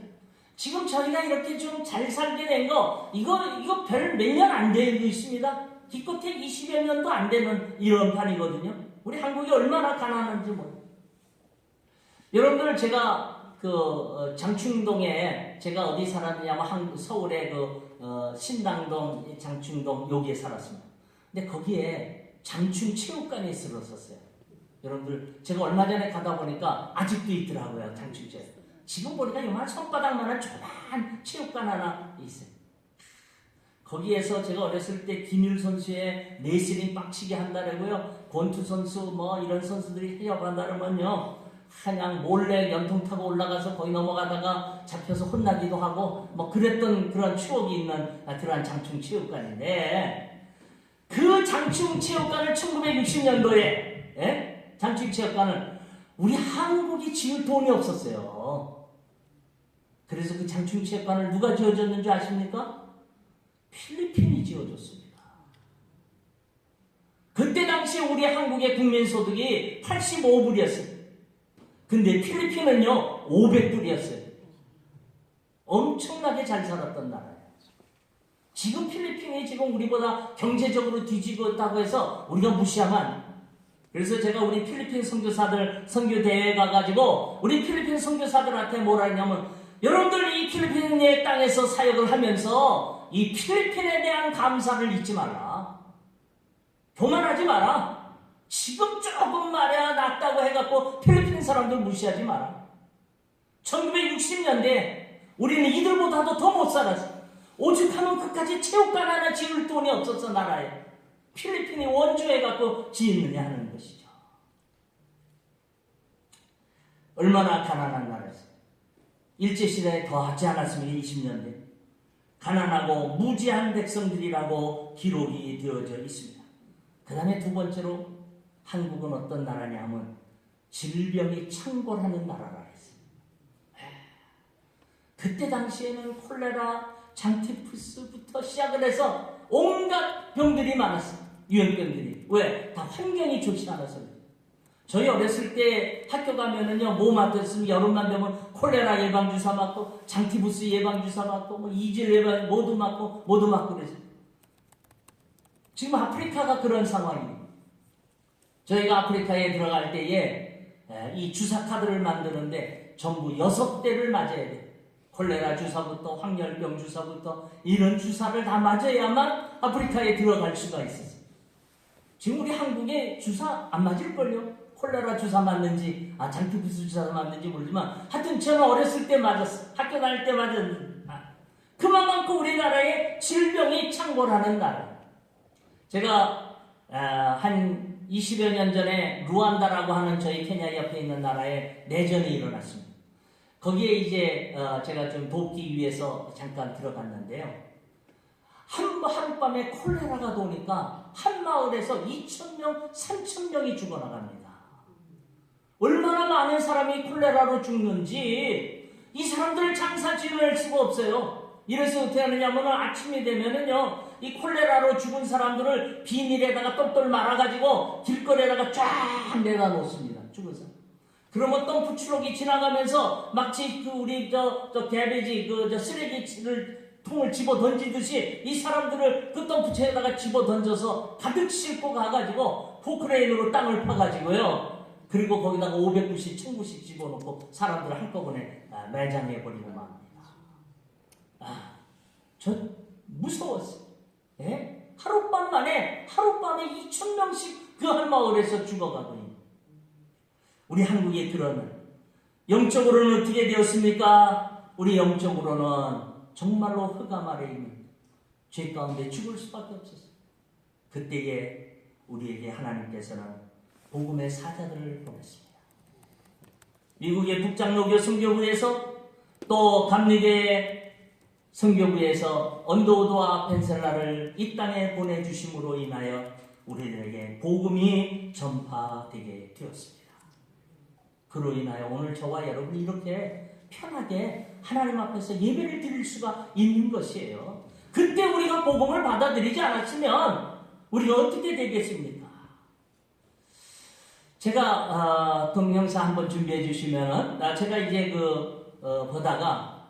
지금 저희가 이렇게 좀 잘 살게 된 거, 이거 별 몇 년 안 되고 있습니다. 기껏해 20여 년도 안 되는 이런 판이거든요. 우리 한국이 얼마나 가난한지 모르겠어요. 여러분들 제가 장충동에 제가 어디 살았느냐면 서울의 신당동, 장충동 여기에 살았습니다. 근데 거기에 장충체육관이 있었어요. 여러분들 제가 얼마 전에 가다 보니까 아직도 있더라고요. 장충체육관. 지금 보니까 요만 손바닥만한 조그만 체육관 하나 있어요. 거기에서 제가 어렸을 때 김율 선수의 레슬링 빡치게 한다라고요. 권투 선수 이런 선수들이 해협한다면요. 그냥 몰래 연통 타고 올라가서 거기 넘어가다가 잡혀서 혼나기도 하고 그랬던 그런 추억이 있는 그러한 장충체육관인데 그 장충체육관을 1960년도에 장충체육관을 우리 한국이 지을 돈이 없었어요. 그래서 그 장충체육관을 누가 지어줬는지 아십니까? 필리핀이 지어줬습니다. 그때 당시에 우리 한국의 국민소득이 85불이었어요. 근데 필리핀은요 500불이었어요. 엄청나게 잘 살았던 나라예요. 지금 필리핀이 지금 우리보다 경제적으로 뒤집었다고 해서 우리가 무시하면, 그래서 제가 우리 필리핀 선교사들 선교대회에 가가지고 우리 필리핀 선교사들한테 뭐라 했냐면, 여러분들 이 필리핀의 땅에서 사역을 하면서 이 필리핀에 대한 감사를 잊지 말라. 교만하지 마라. 지금 조금 말이야 낫다고 해갖고 필리핀 사람들 무시하지 마라. 1960년대 우리는 이들보다도 더 못 살았어. 오죽하면 끝까지 체육관 하나 지을 돈이 없었어 나라에. 필리핀이 원조해갖고 지었느냐 하는 것이죠. 얼마나 가난한 나라였어요. 일제시대에 더 하지 않았습니까? 20년대. 가난하고 무지한 백성들이라고 기록이 되어져 있습니다. 그 다음에 두 번째로 한국은 어떤 나라냐 하면 질병이 창궐하는 나라라 했어요. 그때 당시에는 콜레라, 장티푸스부터 시작을 해서 온갖 병들이 많았어요. 유행병들이. 왜? 다 환경이 좋지 않아서. 저희 어렸을 때 학교 가면은요, 몸 아팠으면 여름만 되면 콜레라 예방주사 맞고, 장티푸스 예방주사 맞고, 뭐 이질 예방 모두 맞고 그랬어요. 지금 아프리카가 그런 상황이에요. 저희가 아프리카에 들어갈 때에 이 주사 카드를 만드는데 전부 6대를 맞아야 돼요. 콜레라 주사부터 황열병 주사부터 이런 주사를 다 맞아야만 아프리카에 들어갈 수가 있었어요. 지금 우리 한국에 주사 안 맞을걸요? 콜레라 주사 맞는지, 장티푸스 주사 맞는지 모르지만, 하여튼 저는 어렸을 때 맞았어. 학교 다닐 때 맞았는데. 그만큼 우리나라에 질병이 창궐하는 나라. 제가, 한 20여 년 전에 루안다라고 하는 저희 케냐 옆에 있는 나라에 내전이 일어났습니다. 거기에 이제, 제가 좀 돕기 위해서 잠깐 들어갔는데요. 하룻밤에 콜레라가 도니까 한 마을에서 2,000명, 3,000명이 죽어나갑니다. 얼마나 많은 사람이 콜레라로 죽는지 이 사람들 장사 지낼 수가 없어요. 이래서 어떻게 하느냐면 아침이 되면은요, 이 콜레라로 죽은 사람들을 비닐에다가 똘똘 말아가지고 길거리에다가 쫙 내다 놓습니다. 죽은 사람. 그러면 덤프 트럭이 지나가면서 마치 우리 개베지 쓰레기를 통을 집어 던지듯이 이 사람들을 그 덤프체에다가 집어 던져서 가득 싣고 가가지고 포크레인으로 땅을 파가지고요. 그리고 거기다가 500구씩, 1000구씩 집어넣고 사람들을 한꺼번에 매장해버리고 맙니다. 저 무서웠어요. 예? 하룻밤에 2,000명씩 그 한 마을에서 죽어가고 있는. 우리 한국에 그러면 영적으로는 어떻게 되었습니까? 우리 영적으로는 정말로 흑암 아래에 있는 죄 가운데 죽을 수밖에 없었어요. 그때에 우리에게 하나님께서는 복음의 사자들을 보냈습니다. 미국의 북장로교 선교부에서 또 감리교의 선교부에서 언더우드와 펜셀라를 이 땅에 보내주심으로 인하여 우리들에게 복음이 전파되게 되었습니다. 그로 인하여 오늘 저와 여러분이 이렇게 편하게 하나님 앞에서 예배를 드릴 수가 있는 것이에요. 그때 우리가 복음을 받아들이지 않았으면 우리가 어떻게 되겠습니까? 제가 동영상 한번 준비해 주시면은 제가 이제 보다가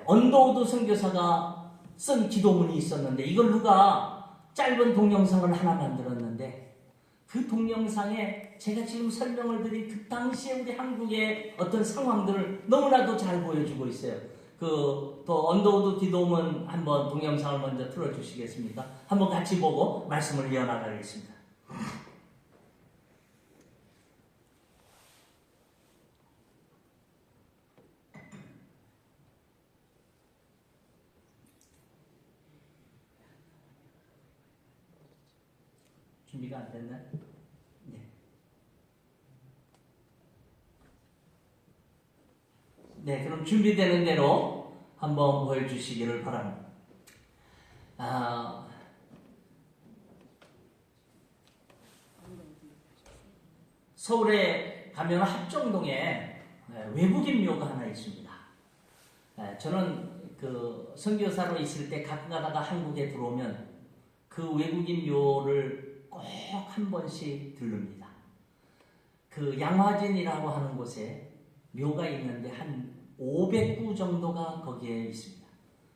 언더우드 선교사가 쓴 기도문이 있었는데 이걸 누가 짧은 동영상을 하나 만들었는데 그 동영상에 제가 지금 설명을 드린 그 당시에 우리 한국의 어떤 상황들을 너무나도 잘 보여주고 있어요. 또 언더우드 기도문 한번 동영상을 먼저 틀어주시겠습니까? 한번 같이 보고 말씀을 이어나가겠습니다. 준비가 안 됐나요? 네. 네, 그럼 준비되는 대로 한번 보여주시기를 바랍니다. 서울에 가면 합정동에 외국인 묘가 하나 있습니다. 저는 선교사로 있을 때 가끔 가다가 한국에 들어오면 그 외국인 묘를 꼭 한 번씩 들릅니다. 양화진이라고 하는 곳에 묘가 있는데 한 500구 정도가 거기에 있습니다.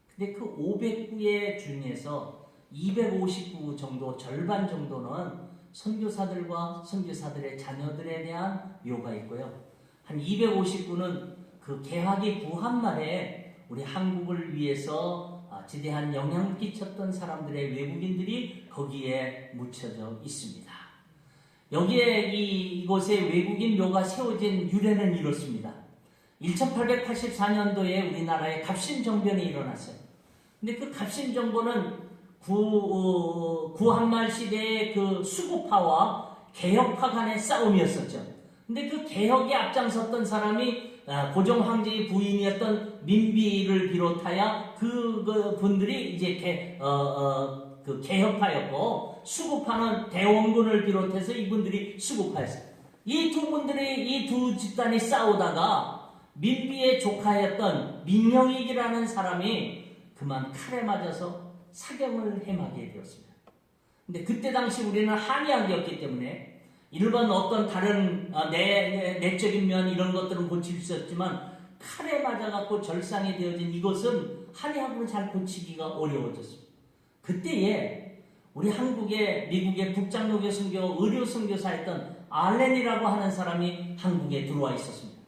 근데 그 500구의 중에서 250구 정도, 절반 정도는 선교사들과 선교사들의 자녀들에 대한 묘가 있고요. 한 250구는 그 개화기 구한말에 우리 한국을 위해서 지대한 영향을 끼쳤던 사람들의 외국인들이 거기에 묻혀져 있습니다. 여기에 이곳에 외국인 묘가 세워진 유래는 이렇습니다. 1884년도에 우리나라에 갑신정변이 일어났어요. 근데 그 갑신정변은 구한말 시대의 그 수구파와 개혁파 간의 싸움이었었죠. 근데 그 개혁에 앞장섰던 사람이 고종 황제의 부인이었던 민비를 비롯하여 그 분들이 이제 그 개혁파였고, 수급하는 대원군을 비롯해서 이분들이 수급하였어요. 이 두 분들이, 이 두 집단이 싸우다가 민비의 조카였던 민영익이라는 사람이 그만 칼에 맞아서 사경을 행하게 되었습니다. 근데 그때 당시 우리는 한의학이었기 때문에 일반 어떤 다른 내적인 면 이런 것들은 고칠 수 있었지만, 칼에 맞아갖고 절상이 되어진 이것은 한의학으로 잘 고치기가 어려워졌습니다. 그때에 우리 한국의 미국의 북장로교 선교 의료 선교사였던 알렌이라고 하는 사람이 한국에 들어와 있었습니다.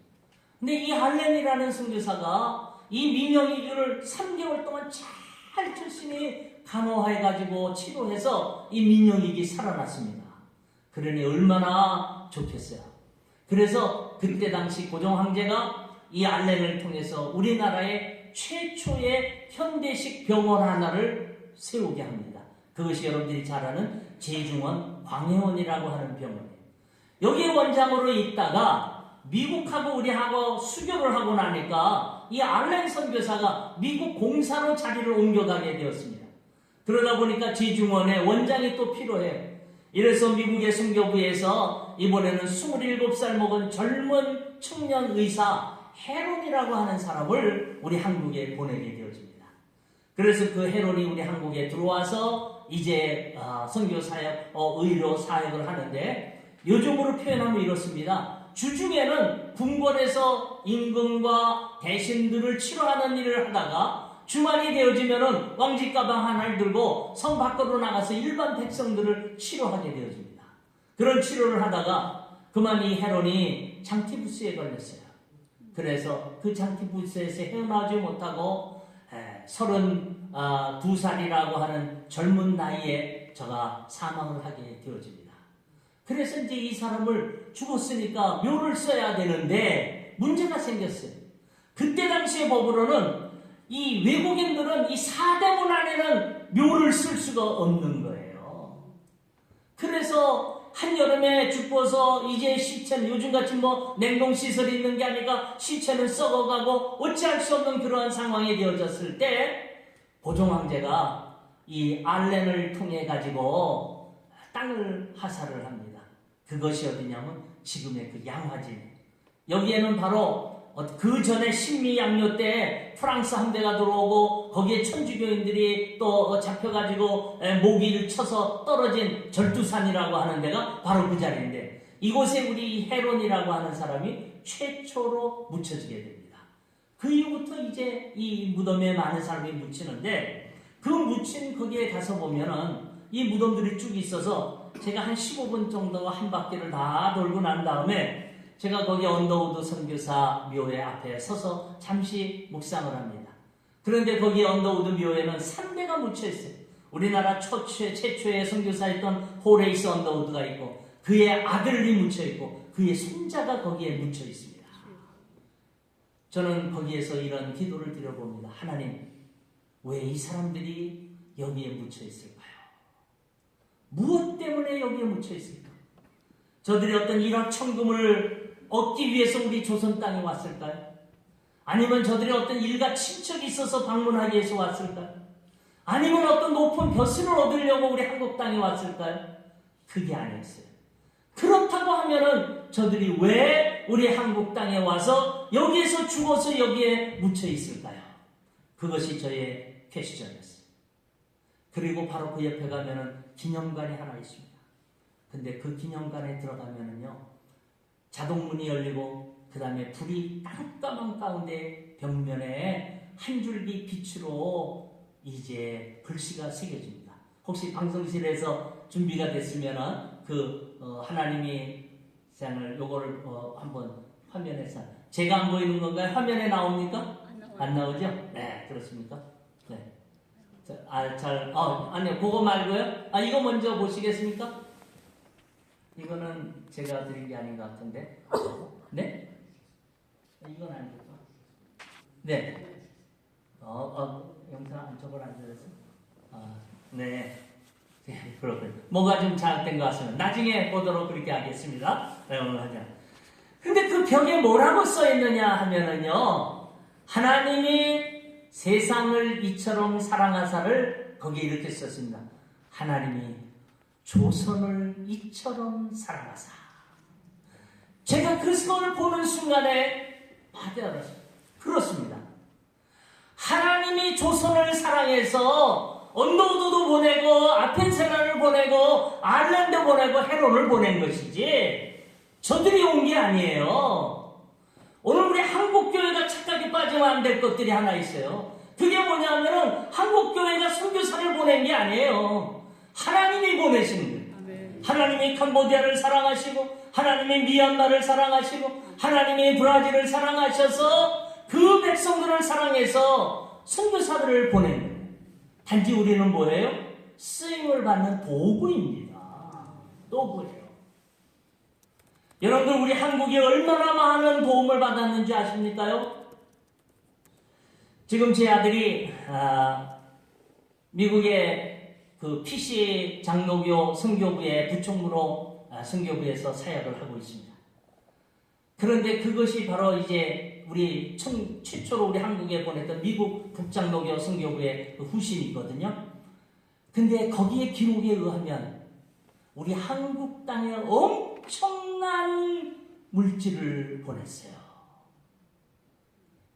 근데 이 알렌이라는 선교사가 이 민영이교를 3개월 동안 잘 열심히 간호해가지고 치료해서 이 민영이기 살아났습니다. 그러니 얼마나 좋겠어요. 그래서 그때 당시 고종 황제가 이 알렌을 통해서 우리나라의 최초의 현대식 병원 하나를 세우게 합니다. 그것이 여러분들이 잘 아는 제중원 광해원이라고 하는 병원이에요. 여기 원장으로 있다가 미국하고 우리하고 수교를 하고 나니까 이 알렌 선교사가 미국 공사로 자리를 옮겨가게 되었습니다. 그러다 보니까 제중원에 원장이 또 필요해요. 이래서 미국의 선교부에서 이번에는 27살 먹은 젊은 청년 의사 헤론이라고 하는 사람을 우리 한국에 보내게 되어집니다. 그래서 그 헤론이 우리 한국에 들어와서 이제 선교 사역, 의료 사역을 하는데, 요즘으로 표현하면 이렇습니다. 주중에는 궁궐에서 임금과 대신들을 치료하는 일을 하다가 주말이 되어지면은 왕지 가방 하나를 들고 성 밖으로 나가서 일반 백성들을 치료하게 되어집니다. 그런 치료를 하다가 그만 이 헤론이 장티푸스에 걸렸어요. 그래서 그 장티푸스에서 헤어나오지 못하고 32살이라고 하는 젊은 나이에 저가 사망을 하게 되어집니다. 그래서 이제 이 사람을 죽었으니까 묘를 써야 되는데 문제가 생겼어요. 그때 당시의 법으로는 이 외국인들은 이 사대문 안에는 묘를 쓸 수가 없는 거예요. 그래서 한여름에 죽어서 이제 시체는 요즘같이 뭐 냉동시설이 있는 게 아니라 시체는 썩어가고 어찌할 수 없는 그러한 상황이 되어졌을 때 고종 황제가 이 알렌을 통해 가지고 땅을 하사를 합니다. 그것이 어디냐면 지금의 그 양화진. 여기에는 바로 그 전에 신미양요 때 프랑스 함대가 들어오고 거기에 천주교인들이 또 잡혀가지고 모기를 쳐서 떨어진 절두산이라고 하는 데가 바로 그 자리인데, 이곳에 우리 헤론이라고 하는 사람이 최초로 묻혀지게 됩니다. 그 이후부터 이제 이 무덤에 많은 사람이 묻히는데, 그 묻힌 거기에 가서 보면은 이 무덤들이 쭉 있어서 제가 한 15분 정도 한 바퀴를 다 돌고 난 다음에 제가 거기 언더우드 선교사 묘회 앞에 서서 잠시 묵상을 합니다. 그런데 거기 언더우드 묘에는 3대가 묻혀 있어요. 우리나라 최초의 선교사였던 호레이스 언더우드가 있고, 그의 아들이 묻혀 있고, 그의 손자가 거기에 묻혀 있습니다. 저는 거기에서 이런 기도를 드려봅니다. 하나님, 왜 이 사람들이 여기에 묻혀 있을까요? 무엇 때문에 여기에 묻혀 있을까? 저들이 어떤 일확천금을 얻기 위해서 우리 조선 땅에 왔을까요? 아니면 저들이 어떤 일가 친척이 있어서 방문하기 위해서 왔을까요? 아니면 어떤 높은 벼슬을 얻으려고 우리 한국 땅에 왔을까요? 그게 아니었어요. 그렇다고 하면은 저들이 왜 우리 한국 땅에 와서 여기에서 죽어서 여기에 묻혀 있을까요? 그것이 저의 퀘스천이었어요. 그리고 바로 그 옆에 가면은 기념관이 하나 있습니다. 근데 그 기념관에 들어가면은요, 자동문이 열리고 그 다음에 불이 깜깜한 가운데 벽면에 한 줄기 빛으로 이제 글씨가 새겨집니다. 혹시 방송실에서 준비가 됐으면은 하나님이 생을 요거를 한번 화면에서, 제가 안 보이는 건가요? 화면에 나옵니까? 안 나오죠? 네, 그렇습니까? 네. 아니요, 그거 말고요. 이거 먼저 보시겠습니까? 이거는 제가 드린 게 아닌 것 같은데. 네? 이건 아니죠. 네. 영상 안쪽을 안 들었어? 네. 그렇군요. 뭐가 좀 잘못된 것 같습니다. 나중에 보도록 그렇게 하겠습니다. 네, 오늘 하자. 근데 그 벽에 뭐라고 써있느냐 하면은요, 하나님이 세상을 이처럼 사랑하사를 거기에 이렇게 썼습니다. 하나님이 조선을 이처럼 사랑하사. 제가 그 선을 보는 순간에 받아들었어요. 그렇습니다. 하나님이 조선을 사랑해서 언더우드도 보내고 아펜셀라를 보내고 아일랜드 보내고 헤론을 보낸 것이지 저들이 온 게 아니에요. 오늘 우리 한국교회가 착각에 빠지면 안 될 것들이 하나 있어요. 그게 뭐냐면은 한국교회가 선교사를 보낸 게 아니에요. 하나님이 보내신 거예요. 하나님이 캄보디아를 사랑하시고 하나님이 미얀마를 사랑하시고 하나님이 브라질을 사랑하셔서 그 백성들을 사랑해서 선교사들을 보낸 거예요. 단지 우리는 뭐예요? 쓰임을 받는 도구입니다. 도구예요. 여러분들 우리 한국이 얼마나 많은 도움을 받았는지 아십니까요? 지금 제 아들이 미국의 그 PC 장로교 선교부의 부총무로 선교부에서 사역을 하고 있습니다. 그런데 그것이 바로 이제 우리 최초로 우리 한국에 보냈던 미국 북장로교 선교부의 그 후신이거든요. 근데 거기에 기록에 의하면 우리 한국 땅에 엄청난 물질을 보냈어요.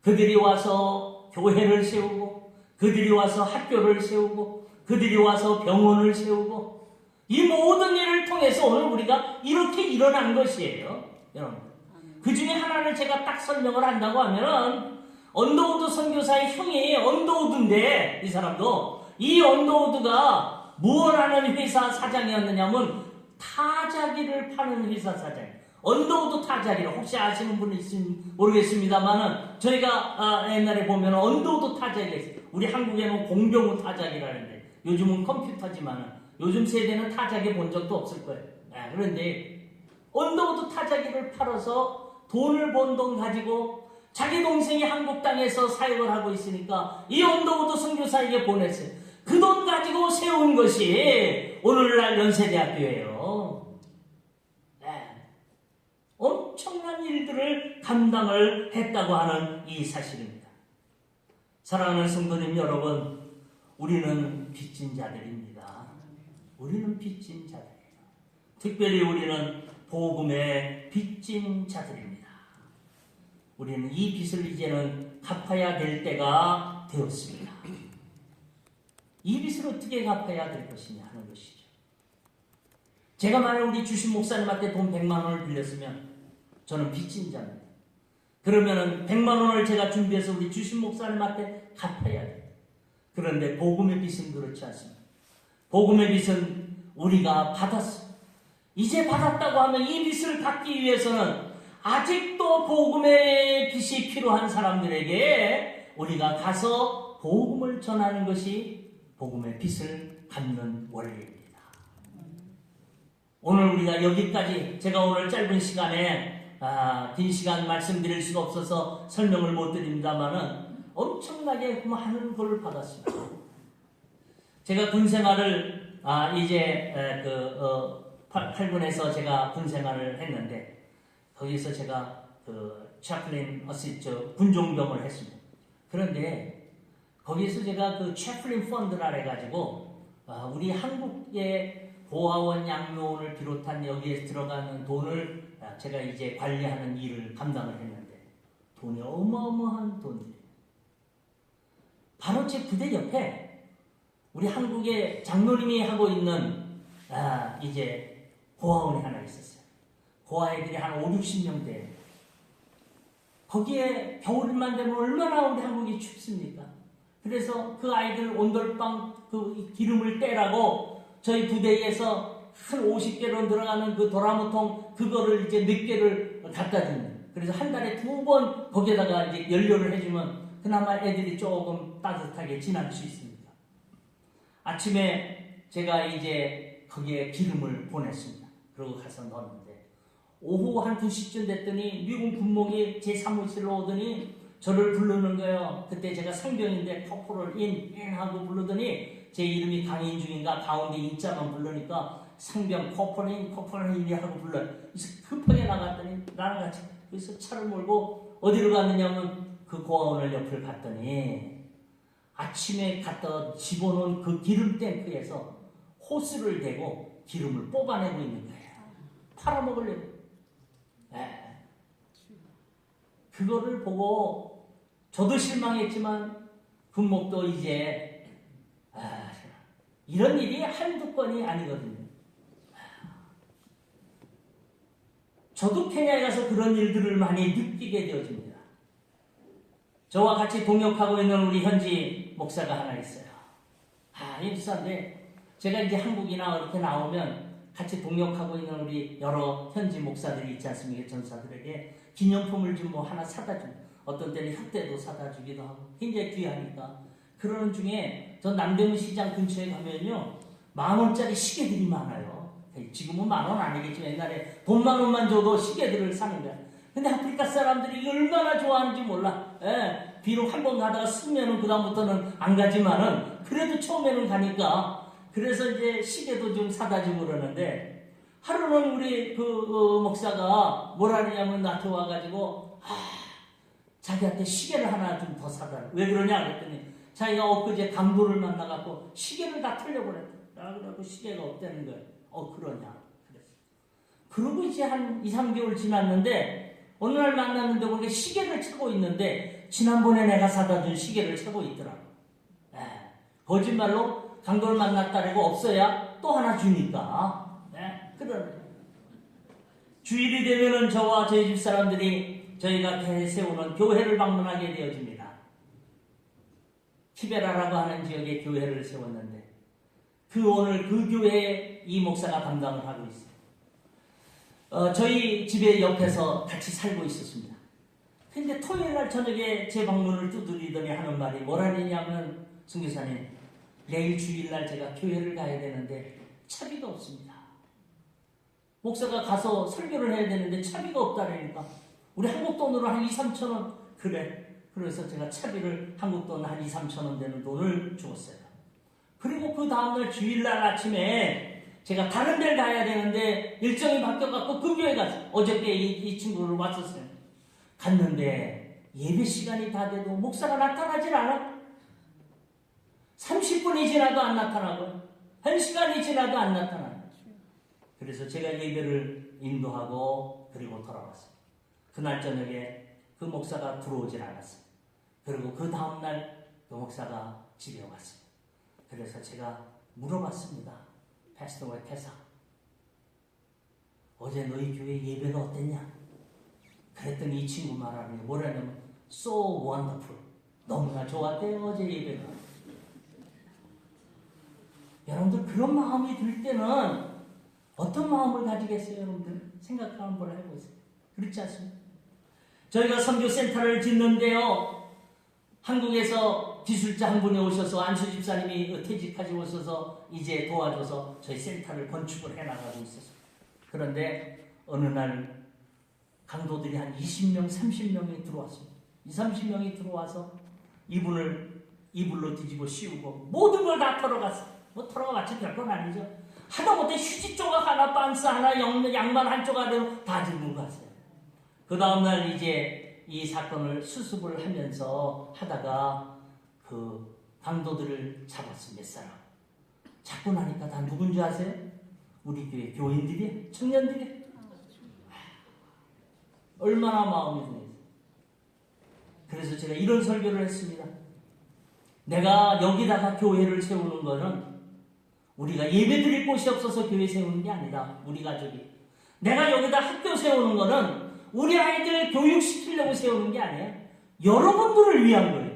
그들이 와서 교회를 세우고 그들이 와서 학교를 세우고 그들이 와서 병원을 세우고 이 모든 일을 통해서 오늘 우리가 이렇게 일어난 것이에요. 여러분, 그 중에 하나를 제가 딱 설명을 한다고 하면은 언더우드 선교사의 형이 언더우드인데 이 사람도 이 언더우드가 무엇 하는 회사 사장이었느냐면 타자기를 파는 회사 사장. 언더우드 타자기를 혹시 아시는 분이 있으면 모르겠습니다만은 저희가 옛날에 보면 언더우드 타자기가 있어요. 우리 한국에는 공병우 타자기라는데 요즘은 컴퓨터지만은 요즘 세대는 타자기 본 적도 없을 거예요. 그런데 언더우드 타자기를 팔아서 돈을 번 돈 가지고 자기 동생이 한국 땅에서 사역을 하고 있으니까 이 언더우드 선교사에게 보냈어요. 그 돈 가지고 세운 것이 오늘날 연세대학교예요. 엄청난 일들을 감당을 했다고 하는 이 사실입니다. 사랑하는 성도님 여러분, 우리는 빚진 자들입니다. 우리는 빚진 자들이에요. 특별히 우리는 복음의 빚진 자들입니다. 우리는 이 빚을 이제는 갚아야 될 때가 되었습니다. 이 빚을 어떻게 갚아야 될 것이냐 하는 것이죠. 제가 만약 우리 주신 목사님한테 돈 100만 원을 빌렸으면 저는 빚진 자입니다. 그러면은 100만 원을 제가 준비해서 우리 주신 목사님한테 갚아야 돼요. 그런데 복음의 빚은 그렇지 않습니다. 복음의 빚은 우리가 받았어요. 이제 받았다고 하면 이 빚을 갚기 위해서는 아직도 복음의 빚이 필요한 사람들에게 우리가 가서 복음을 전하는 것이 복음의 빚을 갚는 원리입니다. 오늘 우리가 여기까지 제가 오늘 짧은 시간에 긴 시간 말씀드릴 수가 없어서 설명을 못 드립니다만은 엄청나게 많은 걸 받았습니다. 제가 군 생활을 이제 8군에서 제가 군 생활을 했는데 거기서 제가 그 채플린 어시스트 군종병을 했습니다. 그런데 거기서 제가 그 채플린 펀드라 해가지고 우리 한국의 고아원 양로원을 비롯한 여기에 들어가는 돈을 제가 이제 관리하는 일을 감당을 했는데 돈이 어마어마한 돈이에요. 바로 제 부대 옆에 우리 한국의 장로님이 하고 있는 이제 고아원이 하나 있었어요. 고아애들이 한 5, 60명 돼요. 거기에 겨울만 되면 얼마나 우리 한국이 춥습니까? 그래서 그 아이들 온돌방 그 기름을 떼라고 저희 부대에서 한 50개로 들어가는 그 도라무통 그거를 이제 몇 개를 갖다 줍니다. 그래서 한 달에 2번 거기에다가 이제 연료를 해주면 그나마 애들이 조금 따뜻하게 지날 수 있습니다. 아침에 제가 이제 거기에 기름을 보냈습니다. 그러고 가서 넣었는데 오후 한 2시쯤 됐더니 미군 군목이 제 사무실로 오더니 저를 부르는 거예요. 그때 제가 상병인데 코포럴 인 하고 부르더니 제 이름이 강인중인가 가운데 인자만 부르니까 상병 코포럴 인 하고 불러요. 그래서 급하게 나갔더니 나랑 같이 그래서 차를 몰고 어디로 갔느냐면 그 고아원을 옆을 갔더니 아침에 갖다 집어넣은 그 기름 탱크에서 호스를 대고 기름을 뽑아내고 있는 거예요. 팔아먹으려고. 네. 그거를 보고 저도 실망했지만 금목도 이제 이런 일이 한두 건이 아니거든요. 저도 케냐에 가서 그런 일들을 많이 느끼게 되어집니다. 저와 같이 동역하고 있는 우리 현지 목사가 하나 있어요. 이 목사인데 제가 이제 한국이나 이렇게 나오면 같이 동역하고 있는 우리 여러 현지 목사들이 있지 않습니까? 전사들에게 기념품을 좀 뭐 하나 사다 줍니다. 어떤 때는 혓대도 사다 주기도 하고 굉장히 귀하니까. 그러는 중에 저 남대문 시장 근처에 가면요 10,000원짜리 시계들이 많아요. 지금은 10,000원 아니겠지만 옛날에 돈 10,000원만 줘도 시계들을 사는 거야. 근데 아프리카 사람들이 이거 얼마나 좋아하는지 몰라. 비록 한 번 가다가 쓰면은 그다음부터는 안 가지만은 그래도 처음에는 가니까 그래서 이제 시계도 좀 사다 주고 그러는데 하루는 우리 그 목사가 뭐라 그러냐면 나한테 와가지고 자기한테 시계를 하나 좀 더 사달라. 왜 그러냐 그랬더니 자기가 엊그제 강도를 만나갖고 시계를 다 틀려고 그랬다. 그래갖고 시계가 없다는 거예요. 그러냐. 그랬어. 그러고 이제 한 2, 3개월 지났는데 어느 날 만났는데 우리가 시계를 차고 있는데 지난번에 내가 사다 준 시계를 차고 있더라고. 거짓말로 강도를 만났다고 없어야 또 하나 주니까. 그러네. 주일이 되면은 저와 저희 집 사람들이 저희가 세우는 교회를 방문하게 되어집니다. 키베라라고 하는 지역에 교회를 세웠는데 오늘 그 교회에 이 목사가 담당을 하고 있어요. 저희 집에 옆에서 같이 살고 있었습니다. 근데 토요일 날 저녁에 제 방문을 두드리더니 하는 말이 뭐라냐면 선교사님 내일 주일날 제가 교회를 가야 되는데 차비가 없습니다. 목사가 가서 설교를 해야 되는데 차비가 없다라니까 우리 한국 돈으로 한 2, 3천 원 그래. 그래서 제가 차비를 한국 돈 한 2, 3천 원 되는 돈을 주었어요. 그리고 그 다음날 주일날 아침에 제가 다른 데를 가야 되는데 일정이 바뀌어갖고 그 교회 갔어요. 어저께 이 친구를 왔었어요. 갔는데 예배 시간이 다 돼도 목사가 나타나질 않아. 30분이 지나도 안 나타나고 1시간이 지나도 안 나타나요. 그래서 제가 예배를 인도하고 그리고 돌아왔어요. 그날 저녁에 그 목사가 들어오질 않았어요. 그리고 그 다음날 그 목사가 집에 왔어요. 그래서 제가 물어봤습니다. 패스터 왜 태사 어제 너희 교회 예배가 어땠냐? 그랬더니 이 친구 말하는 게 뭐라냐면 So wonderful. 너무나 좋았대요 어제 예배가. 여러분들 그런 마음이 들 때는 어떤 마음을 가지겠어요? 여러분들 생각 한번 해보세요. 그렇지 않습니까? 저희가 선교센터를 짓는데요. 한국에서 기술자 한 분이 오셔서 안수 집사님이 퇴직하시고 오셔서 이제 도와줘서 저희 센터를 건축을 해나가고 있었습니다. 그런데 어느 날 강도들이 한 20명, 30명이 들어왔습니다. 20, 30명이 들어와서 이불로 뒤집어 씌우고 모든 걸 다 털어갔어요. 뭐 털어가 마치 별건 아니죠. 하다못해 휴지 조각 하나, 반스 하나, 양말 한쪽 아래로 다 들고 갔어요. 그 다음날 이제 이 사건을 수습을 하면서 하다가 그 강도들을 잡았어요. 몇 사람. 잡고 나니까 다 누군 줄 아세요? 우리 교회 교인들이, 청년들이. 얼마나 마음이 상했어요. 그래서 제가 이런 설교를 했습니다. 내가 여기다가 교회를 세우는 거는 우리가 예배드릴 곳이 없어서 교회 세우는 게 아니다. 우리 가족이. 내가 여기다 학교 세우는 거는 우리 아이들 교육시키려고 세우는 게 아니에요. 여러분들을 위한 거예요.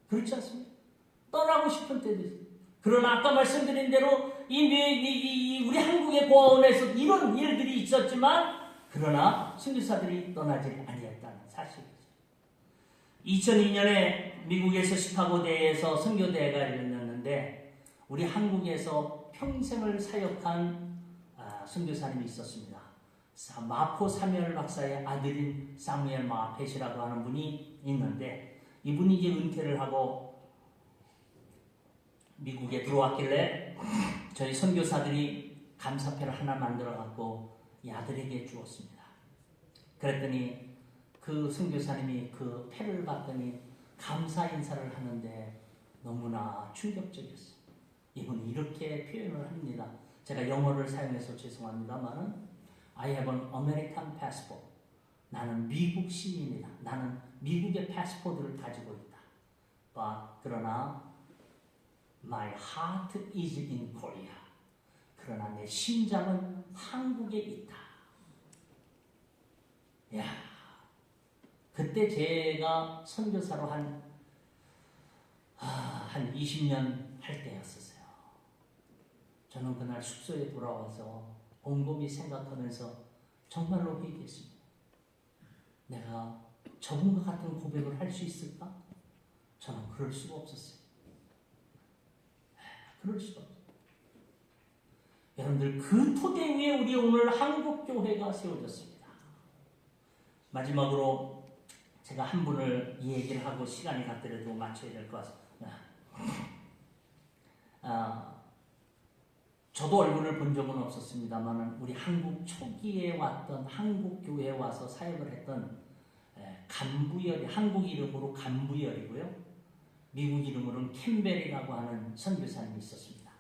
그렇지 않습니까? 떠나고 싶은 때도 있어요. 그러나 아까 말씀드린 대로 우리 한국의 고아원에서 이런 일들이 있었지만 그러나 선교사들이 떠나지 아니했다는 사실이죠. 2002년에 미국에서 시카고대에서 선교대회가 열렸는데 우리 한국에서 평생을 사역한 선교사님이 있었습니다. 마포 사무엘 박사의 아들인 사무엘 마펫이라고 하는 분이 있는데 이분이 이제 은퇴를 하고 미국에 들어왔길래 저희 선교사들이 감사패를 하나 만들어 갖고 이 아들에게 주었습니다. 그랬더니 그 선교사님이 그 패를 받더니 감사 인사를 하는데 너무나 충격적이었어요. 이분이 이렇게 표현을 합니다. 제가 영어를 사용해서 죄송합니다만은 I have an American passport. 나는 미국 시민이다. 나는 미국의 패스포드를 가지고 있다. 그러나 my heart is in Korea. 그러나 내 심장은 한국에 있다. 야, 그때 제가 선교사로 한 20년 할 때였었어요. 저는 그날 숙소에 돌아와서 곰곰이 생각하면서 정말로 회개했습니다. 내가 저분과 같은 고백을 할 수 있을까? 저는 그럴 수가 없었어요. 그럴 수가 없어요. 여러분들 그 토대 위에 우리 오늘 한국교회가 세워졌습니다. 마지막으로 제가 한 분을 이 얘기를 하고 시간이 갔더라도 맞춰야 될 것 같습니다. 저도 얼굴을 본 적은 없었습니다만 우리 한국 초기에 왔던 한국교회에 와서 사역을 했던 간부열이, 한국 이름으로 간부열이고요. 미국 이름으로는 캠벨이라고 하는 선교사님이 있었습니다.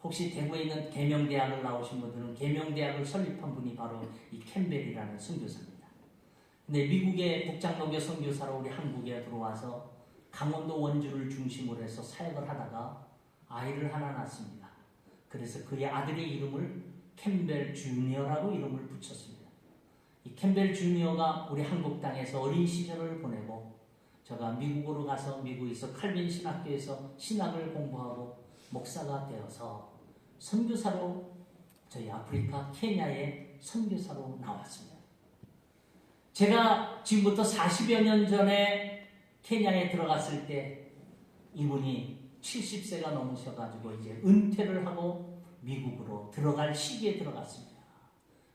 혹시 대구에 있는 계명대학을 나오신 분들은 계명대학을 설립한 분이 바로 이 캠벨이라는 선교사입니다. 근데 미국의 북장로교 선교사로 우리 한국에 들어와서 강원도 원주를 중심으로 해서 사역을 하다가 아이를 하나 낳았습니다. 그래서 그의 아들의 이름을 캠벨 주니어라고 이름을 붙였습니다. 이 캠벨 주니어가 우리 한국 땅에서 어린 시절을 보내고 제가 미국으로 가서 미국에서 칼빈 신학교에서 신학을 공부하고 목사가 되어서 선교사로 저희 아프리카 케냐의 선교사로 나왔습니다. 제가 지금부터 40여 년 전에 케냐에 들어갔을 때 이분이 70세가 넘으셔가지고 이제 은퇴를 하고 미국으로 들어갈 시기에 들어갔습니다.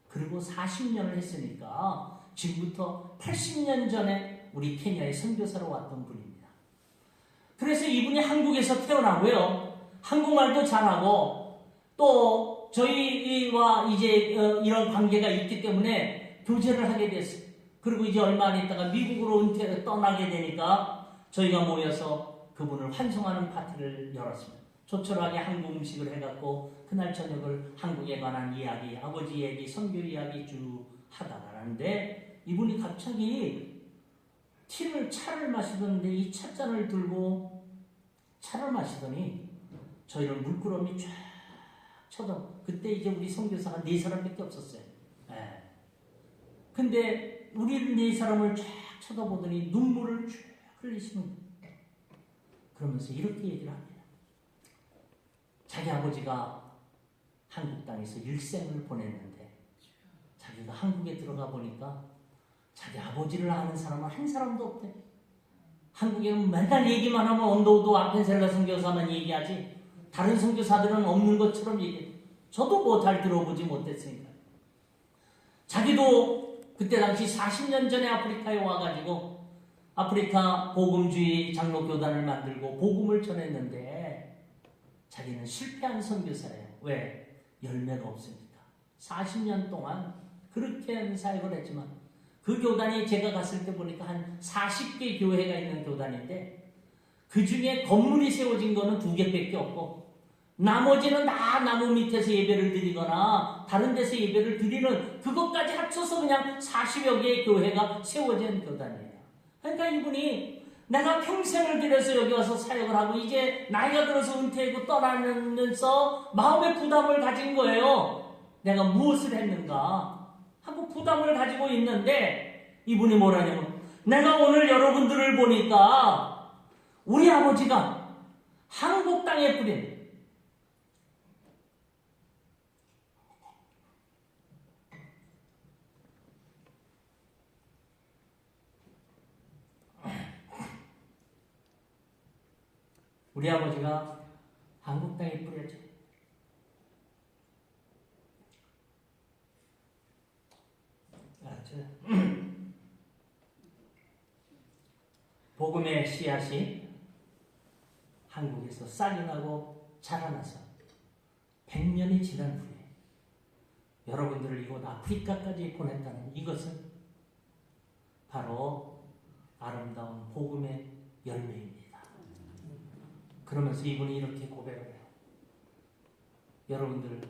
그리고 40년을 했으니까 지금부터 80년 전에 우리 케냐에 선교사로 왔던 분입니다. 그래서 이분이 한국에서 태어나고요. 한국말도 잘하고 또 저희와 이제 이런 관계가 있기 때문에 교제를 하게 됐어요. 그리고 이제 얼마 안 있다가 미국으로 은퇴를 떠나게 되니까 저희가 모여서 그분을 환송하는 파티를 열었습니다. 조촐하게 한국 음식을 해갖고 그날 저녁을 한국에 관한 이야기, 아버지 얘기, 선교 이야기 쭉 하다가 하는데 이분이 갑자기 차를 마시던데 이 찻잔을 들고 차를 마시더니 저희를 물끄러미 쫙 그때 이제 우리 선교사가 4사람밖에 없었어요. 근데 우리 4사람을 쫙 쳐다보더니 눈물을 쭉 흘리시는 거예요. 그러면서 이렇게 얘기를 합니다. 자기 아버지가 한국 땅에서 일생을 보냈는데 자기가 한국에 들어가 보니까 자기 아버지를 아는 사람은 한 사람도 없대. 한국에는 맨날 얘기만 하면 언더우드 아펜셀러 선교사만 얘기하지 다른 선교사들은 없는 것처럼 얘기해. 저도 뭐 잘 들어보지 못했으니까. 자기도 그때 당시 40년 전에 아프리카에 와가지고 아프리카 복음주의 장로교단을 만들고 복음을 전했는데 자기는 실패한 선교사예요. 왜? 열매가 없으니까. 40년 동안 그렇게 사역을 했지만 그 교단이 제가 갔을 때 보니까 한 40개 교회가 있는 교단인데 그 중에 건물이 세워진 거는 2개밖에 없고 나머지는 다 나무 밑에서 예배를 드리거나 다른 데서 예배를 드리는 그것까지 합쳐서 그냥 40여 개의 교회가 세워진 교단이에요. 그러니까 이분이 내가 평생을 들여서 여기 와서 사역을 하고 이제 나이가 들어서 은퇴하고 떠나면서 마음의 부담을 가진 거예요. 내가 무엇을 했는가 하고 부담을 가지고 있는데 이분이 뭐라냐면 내가 오늘 여러분들을 보니까 우리 아버지가 한국 땅에 뿌린 우리 아버지가 한국 땅에 뿌렸죠. 복음의 씨앗이 한국에서 싹이 나고 자라나서 100년이 지난 후에 여러분들을 이곳 아프리카까지 보냈다는 이것은 바로 아름다운 복음의 열매입니다. 그러면서 이분이 이렇게 고백을 해요. 여러분들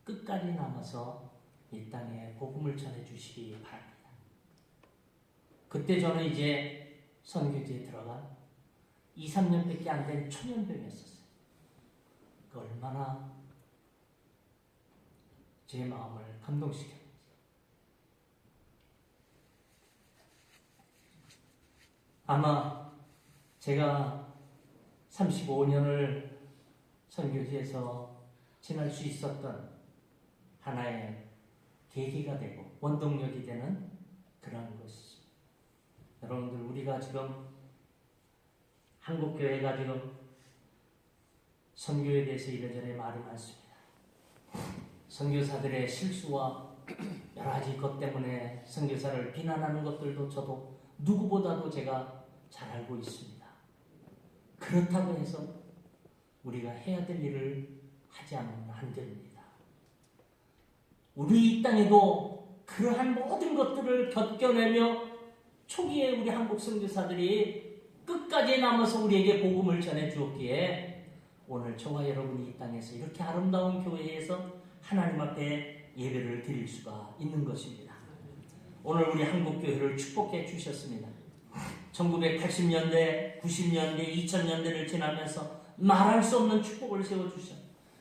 끝까지 남아서 이 땅에 복음을 전해주시기 바랍니다. 그때 저는 이제 선교지에 들어간 2, 3년밖에 안 된 초년병이었어요. 그 얼마나 제 마음을 감동시켰는지. 아마 제가 35년을 선교지에서 지날 수 있었던 하나의 계기가 되고 원동력이 되는 그런 것이죠. 여러분들, 우리가 지금 한국교회가 지금 선교에 대해서 이래저래 말이 많습니다. 선교사들의 실수와 여러 가지 것 때문에 선교사를 비난하는 것들도 저도 누구보다도 제가 잘 알고 있습니다. 그렇다고 해서 우리가 해야 될 일을 하지 않으면 안 됩니다. 우리 이 땅에도 그러한 모든 것들을 겪어내며 초기에 우리 한국 선교사들이 끝까지 남아서 우리에게 복음을 전해 주었기에 오늘 저와 여러분이 이 땅에서 이렇게 아름다운 교회에서 하나님 앞에 예배를 드릴 수가 있는 것입니다. 오늘 우리 한국교회를 축복해 주셨습니다. 1980년대, 90년대, 2000년대를 지나면서 말할 수 없는 축복을 세워주셨.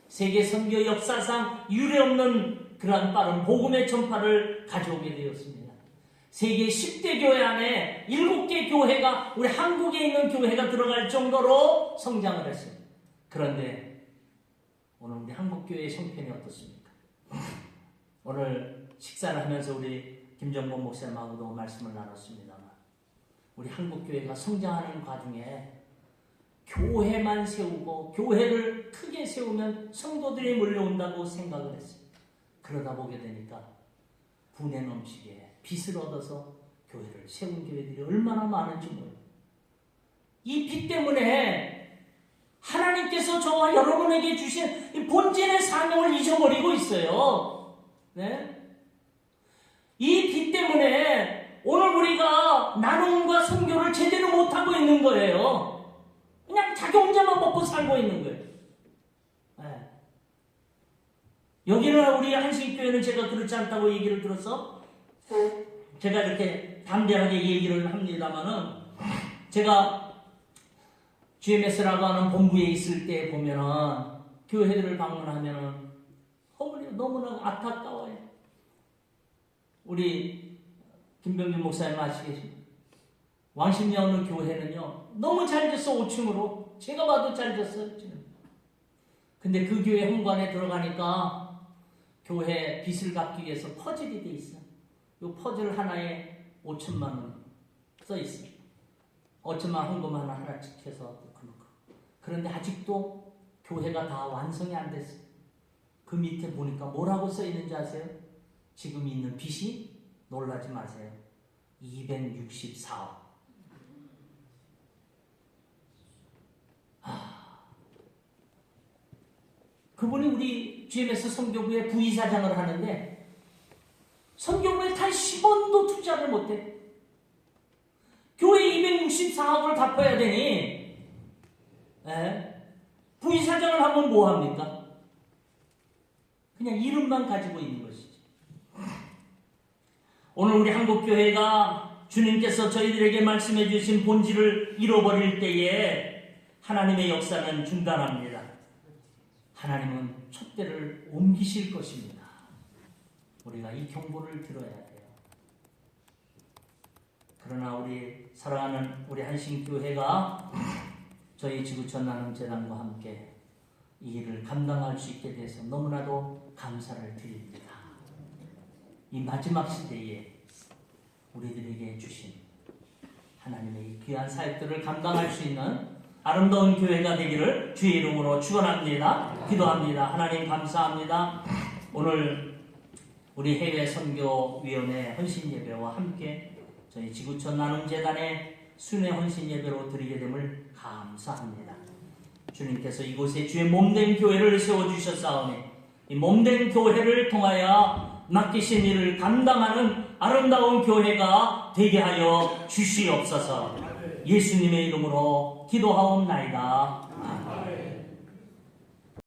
세계 선교 역사상 유례없는 그러한 빠른 복음의 전파를 가져오게 되었습니다. 세계 10대 교회 안에 7개 교회가 우리 한국에 있는 교회가 들어갈 정도로 성장을 했습니다. 그런데 오늘 우리 한국교회의 형편이 어떻습니까? 오늘 식사를 하면서 우리 김정범 목사님하고도 말씀을 나눴습니다만 우리 한국교회가 성장하는 과정에 교회만 세우고 교회를 크게 세우면 성도들이 몰려온다고 생각을 했어요. 그러다 보게 되니까 분에 넘치게 빚을 얻어서 교회를 세운 교회들이 얼마나 많은지 몰라요. 이 빚 때문에 하나님께서 저와 여러분에게 주신 이 본질의 사명을 잊어버리고 있어요. 네? 이 빚 때문에 오늘 우리가 나눔과 선교를 제대로 못하고 있는 거예요. 그냥 자기 혼자만 먹고 살고 있는 거예요. 네. 여기는 우리 한식교회는 제가 그렇지 않다고 얘기를 들어서 제가 이렇게 담대하게 얘기를 합니다만은 제가 GMS라고 하는 본부에 있을 때 보면은 교회들을 방문하면은 너무나 안타까워요. 우리 김병준 목사님 아시겠습니까? 왕십리 어느 교회는요 너무 잘 됐어. 5층으로 제가 봐도 잘 됐어요 지금. 근데 그 교회 현관에 들어가니까 교회 빚을 갚기 위해서 퍼즐이 돼 있어요. 이 퍼즐 하나에 5천만 원 써 있어요. 5천만 원 헌금 하나씩 해서 그렇고. 그런데 아직도 교회가 다 완성이 안 됐어요. 그 밑에 보니까 뭐라고 써 있는지 아세요? 지금 있는 빚이 놀라지 마세요. 264억. 그분이 우리 GMS 선교부의 부이사장을 하는데 선교부에 단 10원도 투자를 못해. 교회 264억을 갚아야 되니 부이사장을 하면 뭐합니까? 그냥 이름만 가지고 있는 것이지. 오늘 우리 한국교회가 주님께서 저희들에게 말씀해 주신 본질을 잃어버릴 때에 하나님의 역사는 중단합니다. 하나님은 촛대를 옮기실 것입니다. 우리가 이 경고를 들어야 돼요. 그러나 우리 사랑하는 우리 한신교회가 저희 지구촌 나눔재단과 함께 이 일을 감당할 수 있게 돼서 너무나도 감사를 드립니다. 이 마지막 시대에 우리들에게 주신 하나님의 이 귀한 사역들을 감당할 수 있는 아름다운 교회가 되기를 주의 이름으로 축원합니다. 기도합니다. 하나님 감사합니다. 오늘 우리 해외 선교위원회 헌신 예배와 함께 저희 지구촌 나눔재단의 순회 헌신 예배로 드리게 됨을 감사합니다. 주님께서 이곳에 주의 몸된 교회를 세워주셨사오니 이 몸된 교회를 통하여 맡기신 일을 감당하는 아름다운 교회가 되게 하여 주시옵소서. 예수님의 이름으로 기도하옵나이다.